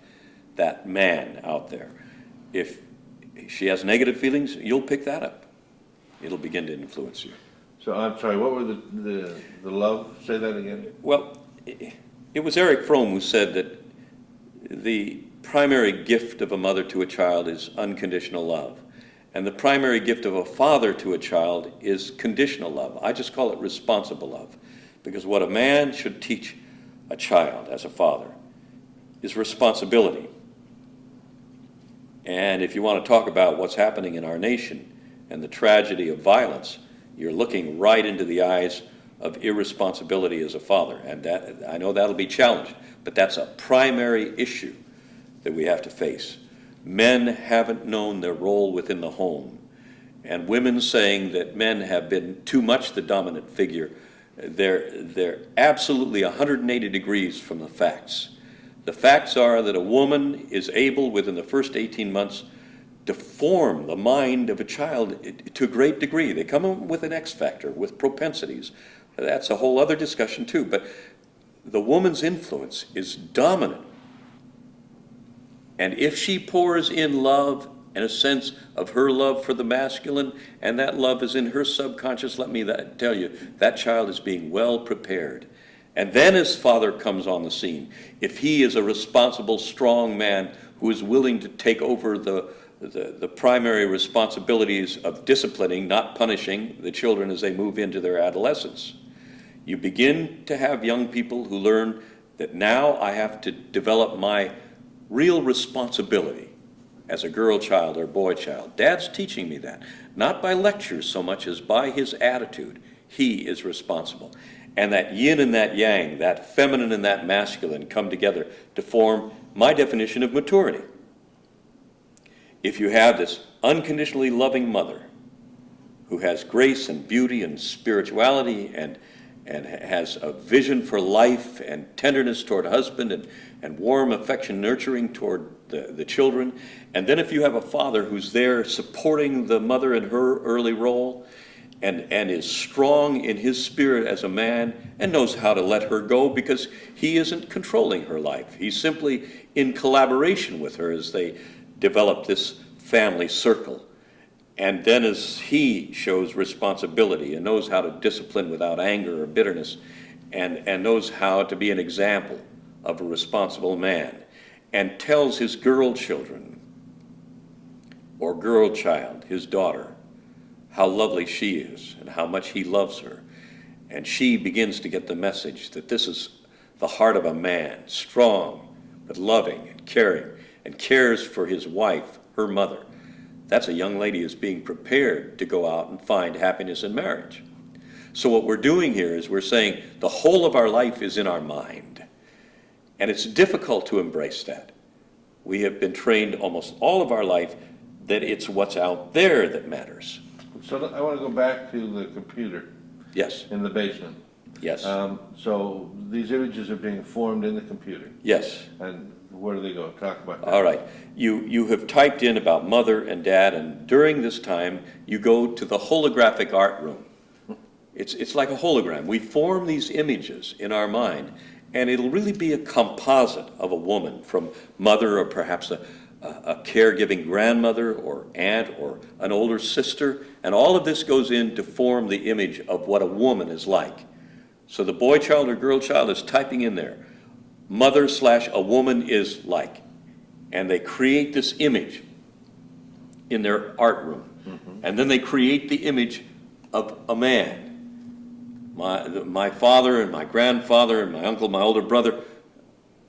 that man out there. If she has negative feelings, you'll pick that up. It'll begin to influence you. So I'm sorry, what were the love? Say that again. Well, it was Eric Fromm who said that the primary gift of a mother to a child is unconditional love. And the primary gift of a father to a child is conditional love. I just call it responsible love. Because what a man should teach a child as a father is responsibility. And if you want to talk about what's happening in our nation and the tragedy of violence, you're looking right into the eyes of irresponsibility as a father. And that, I know that'll be challenged, but that's a primary issue that we have to face. Men haven't known their role within the home. And women saying that men have been too much the dominant figure, they're absolutely 180 degrees from the facts. The facts are that a woman is able, within the first 18 months, to form the mind of a child to a great degree. They come in with an X factor, with propensities. That's a whole other discussion too, but the woman's influence is dominant. And if she pours in love and a sense of her love for the masculine, and that love is in her subconscious, let me tell you, that child is being well prepared. And then as father comes on the scene, if he is a responsible, strong man who is willing to take over the primary responsibilities of disciplining, not punishing the children as they move into their adolescence, you begin to have young people who learn that now I have to develop my real responsibility as a girl child or boy child. Dad's teaching me that, not by lectures so much as by his attitude. He is responsible. And that yin and that yang, that feminine and that masculine come together to form my definition of maturity. If you have this unconditionally loving mother who has grace and beauty and spirituality and has a vision for life and tenderness toward husband and warm affection nurturing toward the children, and then if you have a father who's there supporting the mother in her early role and is strong in his spirit as a man and knows how to let her go because he isn't controlling her life. He's simply in collaboration with her as they develop this family circle. And then as he shows responsibility and knows how to discipline without anger or bitterness and knows how to be an example of a responsible man and tells his girl children or girl child, his daughter, how lovely she is and how much he loves her. And she begins to get the message that this is the heart of a man, strong but loving and caring, and cares for his wife, her mother. That's a young lady who's being prepared to go out and find happiness in marriage. So what we're doing here is we're saying the whole of our life is in our mind. And it's difficult to embrace that. We have been trained almost all of our life that it's what's out there that matters. So I want to go back to the computer. Yes. In the basement. Yes. So these images are being formed in the computer. Yes. And where do they go? Talk about that. All right. You have typed in about mother and dad, and during this time, you go to the holographic art room. It's like a hologram. We form these images in our mind, and it'll really be a composite of a woman from mother, or perhaps a caregiving grandmother or aunt or an older sister, and all of this goes in to form the image of what a woman is like. So the boy child or girl child is typing in there, mother / a woman is like, and they create this image in their art room. And then they create the image of a man. My father and my grandfather and my uncle, my older brother,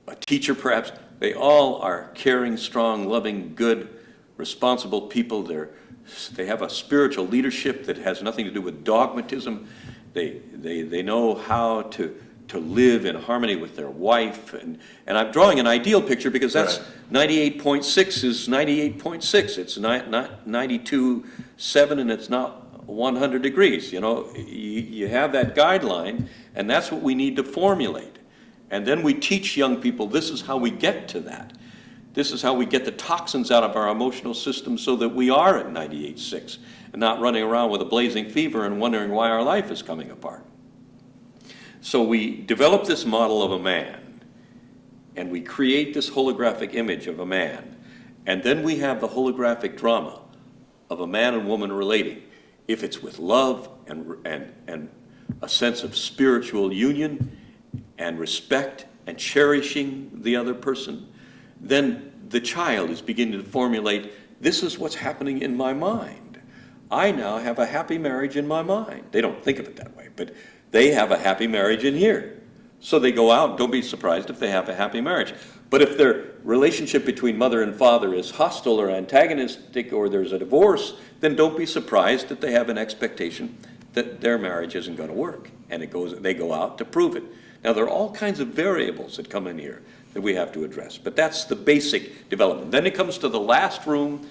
a teacher perhaps, they all are caring, strong, loving, good, responsible people. They have a spiritual leadership that has nothing to do with dogmatism. They know how to live in harmony with their wife. And I'm drawing an ideal picture because that's right. 98.6 is 98.6. It's not 92.7, and it's not 100 degrees. You know, you have that guideline, and that's what we need to formulate. And then we teach young people, this is how we get to that. This is how we get the toxins out of our emotional system so that we are at 98.6 and not running around with a blazing fever and wondering why our life is coming apart. So we develop this model of a man, and we create this holographic image of a man, and then we have the holographic drama of a man and woman relating. If it's with love and a sense of spiritual union and respect and cherishing the other person, then the child is beginning to formulate, this is what's happening in my mind. I now have a happy marriage in my mind. They don't think of it that way, but they have a happy marriage in here. So they go out, don't be surprised if they have a happy marriage. But if their relationship between mother and father is hostile or antagonistic, or there's a divorce, then don't be surprised that they have an expectation that their marriage isn't going to work. And they go out to prove it. Now, there are all kinds of variables that come in here that we have to address, but that's the basic development. Then it comes to the last room,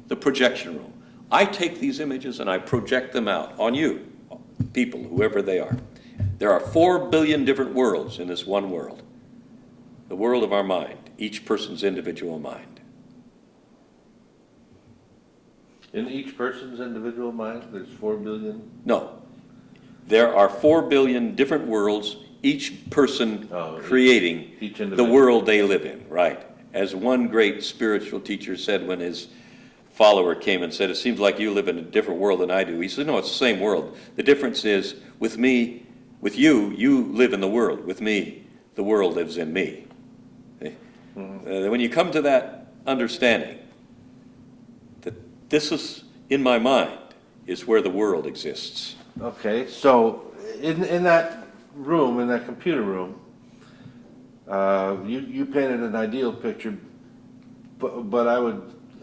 the projection room. I take these images and I project them out on you, people, whoever they are. There are 4 billion different worlds in this one world, the world of our mind, each person's individual mind. In each person's individual mind, there's 4 billion? No. There are 4 billion different worlds, each person creating each the world they live in, right? As one great spiritual teacher said when his follower came and said, it seems like you live in a different world than I do. He said, no, it's the same world. The difference is, with me, with you, you live in the world. With me, the world lives in me. When you come to that understanding, that this is, in my mind, is where the world exists. Okay, so in that room, in that computer room, you painted an ideal picture, but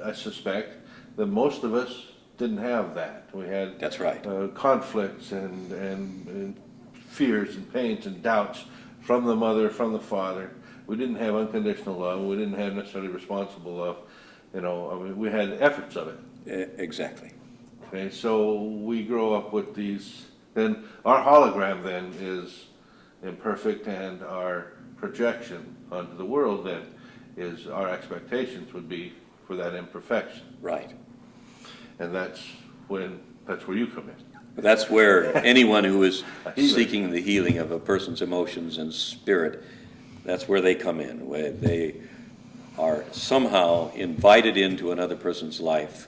I suspect that most of us didn't have that. We had That's right. Conflicts and fears and pains and doubts from the mother, from the father. We didn't have unconditional love. We didn't have necessarily responsible love. You know, I mean, we had efforts of it. Exactly. Okay, so we grow up with these. Then our hologram then is imperfect, and our projection onto the world then is our expectations would be for that imperfection. Right. And that's where you come in. That's where anyone who is seeking the healing of a person's emotions and spirit, that's where they come in, where they are somehow invited into another person's life.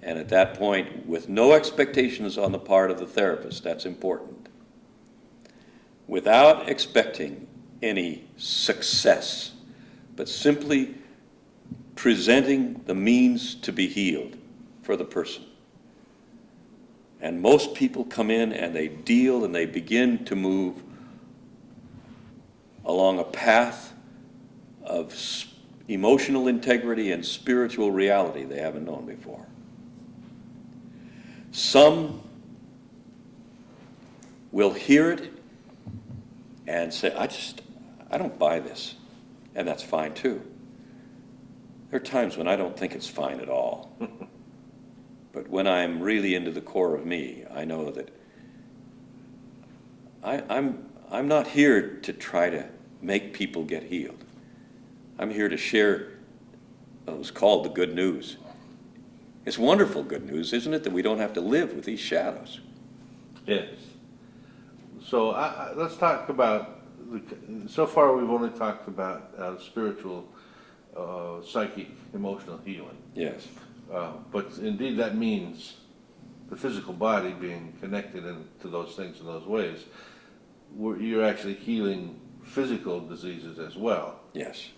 And at that point, with no expectations on the part of the therapist, that's important. Without expecting any success, but simply presenting the means to be healed for the person. And most people come in and they deal and they begin to move along a path of emotional integrity and spiritual reality they haven't known before. Some will hear it and say, I don't buy this. And that's fine too. There are times when I don't think it's fine at all. But when I'm really into the core of me, I know that I'm not here to try to make people get healed. I'm here to share what was called the good news. It's wonderful good news, isn't it, that we don't have to live with these shadows? Yes. So let's talk about, so far we've only talked about spiritual, psychic, emotional healing. Yes. But indeed that means the physical body being connected to those things in those ways. You're actually healing physical diseases as well. Yes.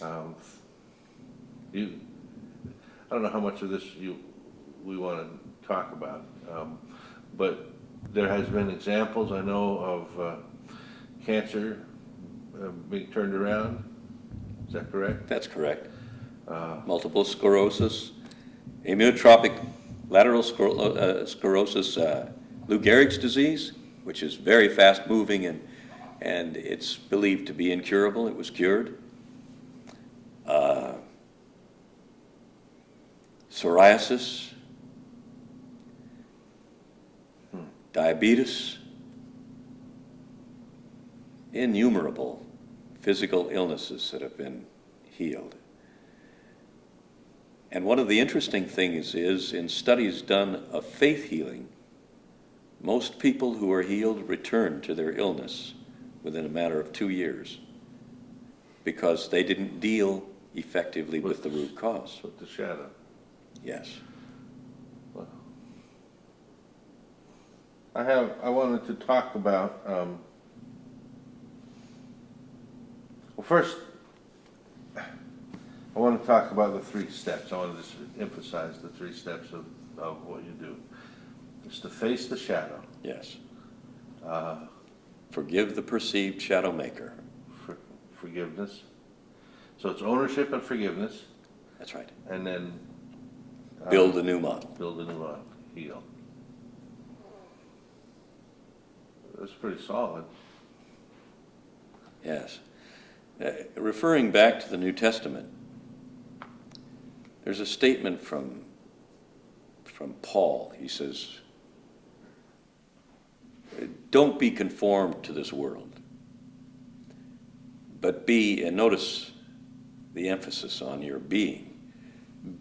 I don't know how much of this we want to talk about, but there has been examples, I know, of cancer being turned around. Is that correct? That's correct. Multiple sclerosis, amyotrophic lateral sclerosis, Lou Gehrig's disease, which is very fast moving and it's believed to be incurable. It was cured. Psoriasis, diabetes, innumerable physical illnesses that have been healed. And one of the interesting things is in studies done of faith healing, most people who are healed return to their illness within a matter of 2 years because they didn't deal effectively with the root cause. With the shadow. Yes. Well, I wanted to talk about, well, first, I want to talk about the 3 steps. I want to just emphasize the 3 steps of what you do. It's to face the shadow. Yes. Forgive the perceived shadow maker. Forgiveness. So it's ownership and forgiveness. That's right. And then Build a new model. Build a new model. Heal. That's pretty solid. Yes. Referring back to the New Testament, there's a statement from Paul. He says, don't be conformed to this world, but be, and notice the emphasis on your being,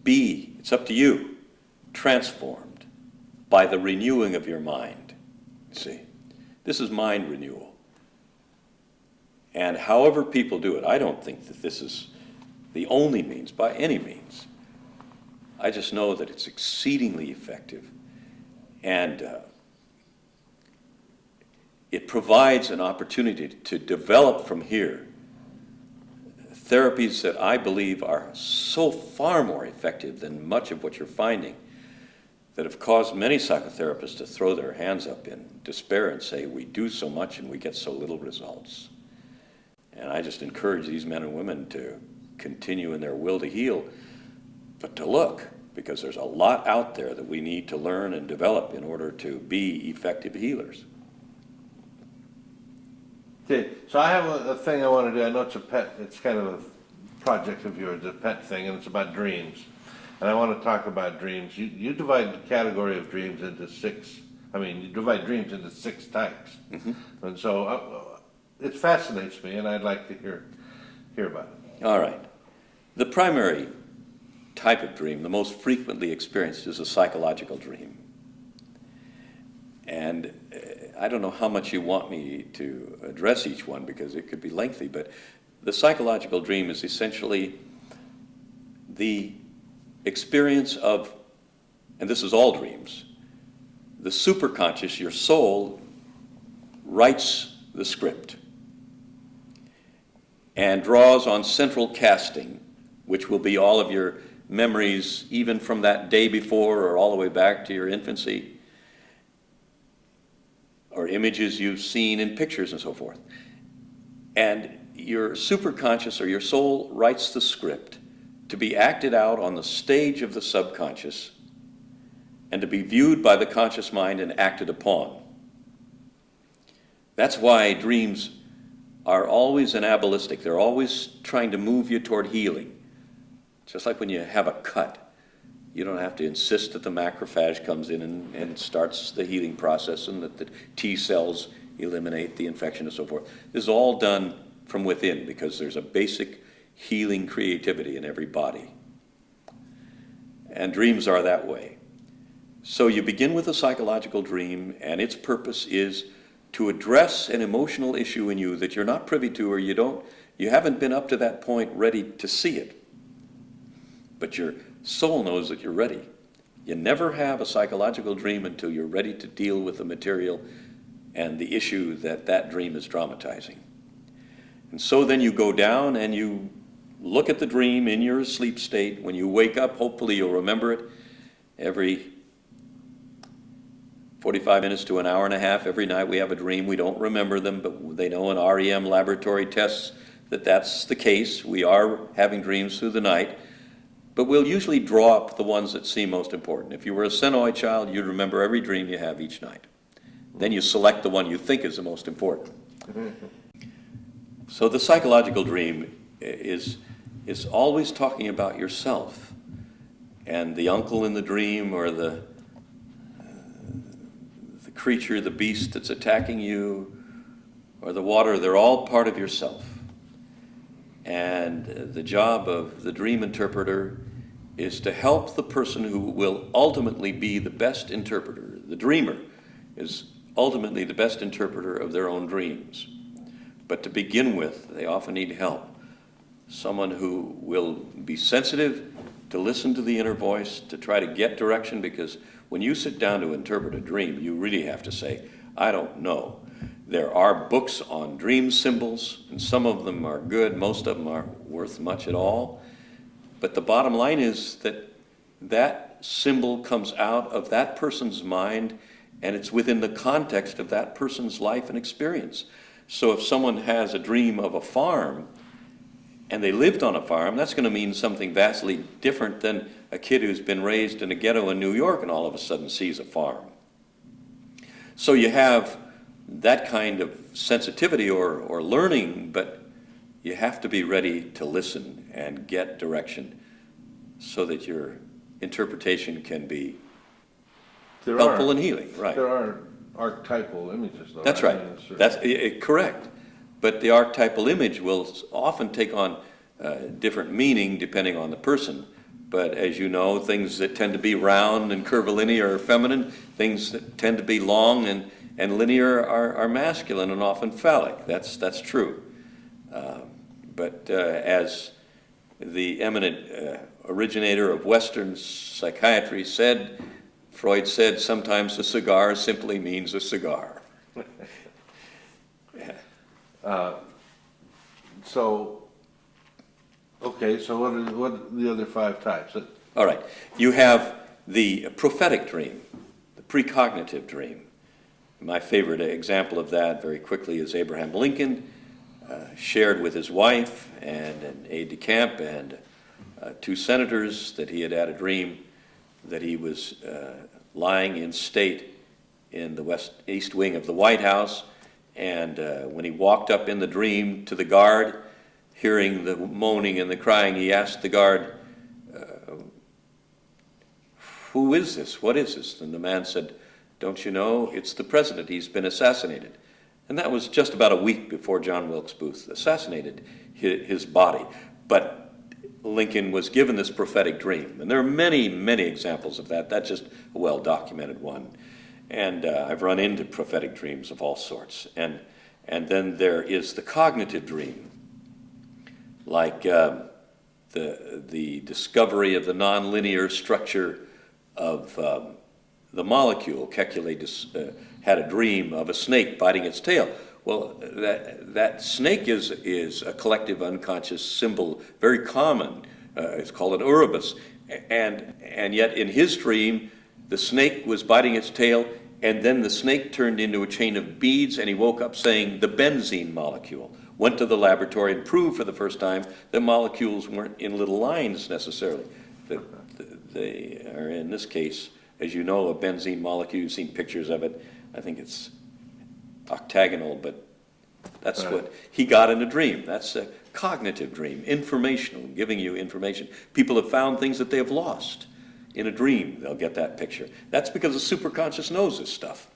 be, it's up to you, transformed by the renewing of your mind. See, this is mind renewal. And however people do it, I don't think that this is the only means, by any means. I just know that it's exceedingly effective, and it provides an opportunity to develop from here therapies that I believe are so far more effective than much of what you're finding, that have caused many psychotherapists to throw their hands up in despair and say, we do so much and we get so little results. And I just encourage these men and women to continue in their will to heal, but to look, because there's a lot out there that we need to learn and develop in order to be effective healers. Okay, so I have a thing I want to do. I know it's a pet, it's kind of a project of yours, a pet thing, and it's about dreams. And I want to talk about dreams. You divide the category of dreams into 6, you divide dreams into 6 types. Mm-hmm. And so it fascinates me, and I'd like to hear about it. All right. The primary type of dream, the most frequently experienced, is a psychological dream. And I don't know how much you want me to address each one because it could be lengthy, but the psychological dream is essentially the experience of, and this is all dreams, the superconscious, your soul, writes the script and draws on central casting, which will be all of your memories, even from that day before or all the way back to your infancy, or images you've seen in pictures and so forth. And your superconscious or your soul writes the script to be acted out on the stage of the subconscious and to be viewed by the conscious mind and acted upon. That's why dreams are always anabolistic. They're always trying to move you toward healing. Just like when you have a cut, you don't have to insist that the macrophage comes in and starts the healing process and that the T cells eliminate the infection and so forth. This is all done from within because there's a basic healing creativity in every body. And dreams are that way. So you begin with a psychological dream, and its purpose is to address an emotional issue in you that you're not privy to, or you haven't been up to that point ready to see it. But your soul knows that you're ready. You never have a psychological dream until you're ready to deal with the material and the issue that that dream is dramatizing. And so then you go down and you look at the dream in your sleep state. When you wake up, hopefully you'll remember it. Every 45 minutes to an hour and a half, every night we have a dream. We don't remember them, but they know in REM laboratory tests that that's the case. We are having dreams through the night, but we'll usually draw up the ones that seem most important. If you were a Senoid child, you'd remember every dream you have each night. Then you select the one you think is the most important. So the psychological dream is always talking about yourself, and the uncle in the dream, or the creature, the beast that's attacking you, or the water, they're all part of yourself. And the job of the dream interpreter is to help the person who will ultimately be the best interpreter. The dreamer is ultimately the best interpreter of their own dreams. But to begin with, they often need help. Someone who will be sensitive to listen to the inner voice, to try to get direction, because when you sit down to interpret a dream, you really have to say, I don't know. There are books on dream symbols, and some of them are good, most of them aren't worth much at all. But the bottom line is that that symbol comes out of that person's mind, and it's within the context of that person's life and experience. So if someone has a dream of a farm, and they lived on a farm, that's going to mean something vastly different than a kid who's been raised in a ghetto in New York and all of a sudden sees a farm. So you have that kind of sensitivity or learning, but you have to be ready to listen and get direction so that your interpretation can be helpful and healing. Right. There are archetypal images, though. That's right. That's correct. But the archetypal image will often take on different meaning depending on the person. But as you know, things that tend to be round and curvilinear are feminine. Things that tend to be long and linear are masculine and often phallic. That's true. But as the eminent originator of Western psychiatry said, Freud said, sometimes a cigar simply means a cigar. So what are the other five types? All right. You have the prophetic dream, the precognitive dream. My favorite example of that, very quickly, is Abraham Lincoln shared with his wife and an aide-de-camp and two senators that he had had a dream that he was lying in state in the east wing of the White House. And when he walked up in the dream to the guard, hearing the moaning and the crying, he asked the guard, who is this? What is this? And the man said, don't you know? It's the president. He's been assassinated. And that was just about a week before John Wilkes Booth assassinated his body. But Lincoln was given this prophetic dream. And there are many, many examples of that. That's just a well-documented one. And I've run into prophetic dreams of all sorts. And then there is the cognitive dream, like the discovery of the nonlinear structure of the molecule. Kekule had a dream of a snake biting its tail. Well, that snake is a collective unconscious symbol, very common. It's called an Urubus. And yet in his dream, the snake was biting its tail, and then the snake turned into a chain of beads, and he woke up saying the benzene molecule. Went to the laboratory and proved for the first time that molecules weren't in little lines necessarily. They are, in this case, as you know, a benzene molecule. You've seen pictures of it. I think it's octagonal, but that's right. What he got in a dream. That's a cognitive dream, informational, giving you information. People have found things that they have lost. In a dream, they'll get that picture. That's because the superconscious knows this stuff.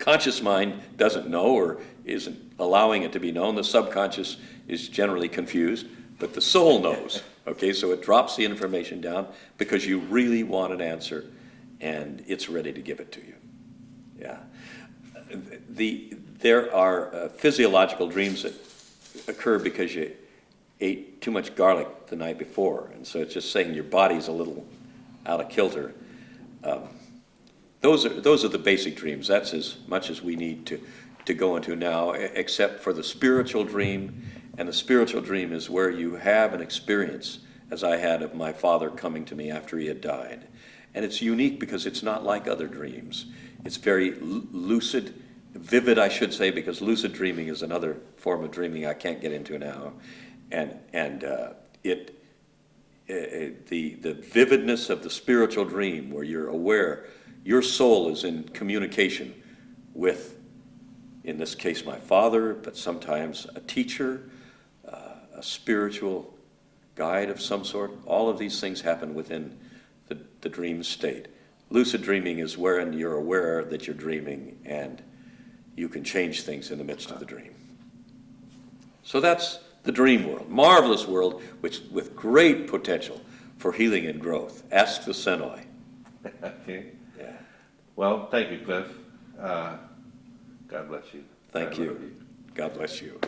conscious mind doesn't know or isn't allowing it to be known. The subconscious is generally confused, but the soul knows. Okay, so it drops the information down because you really want an answer, and it's ready to give it to you. Yeah. There are physiological dreams that occur because you ate too much garlic the night before, and so it's just saying your body's a little out of kilter. Those are the basic dreams. That's as much as we need to go into now, except for the spiritual dream. And the spiritual dream is where you have an experience, as I had of my father coming to me after he had died. And it's unique because it's not like other dreams. It's very lucid, vivid, I should say, because lucid dreaming is another form of dreaming I can't get into now. And the vividness of the spiritual dream, where you're aware your soul is in communication with, in this case, my father, but sometimes a teacher, a spiritual guide of some sort. All of these things happen within the dream state. Lucid dreaming is wherein you're aware that you're dreaming and you can change things in the midst of the dream. So that's the dream world, marvelous world with great potential for healing and growth. Ask the Senoi. Okay. Yeah. Well, thank you, Cliff. God bless you. Thank you. God bless you.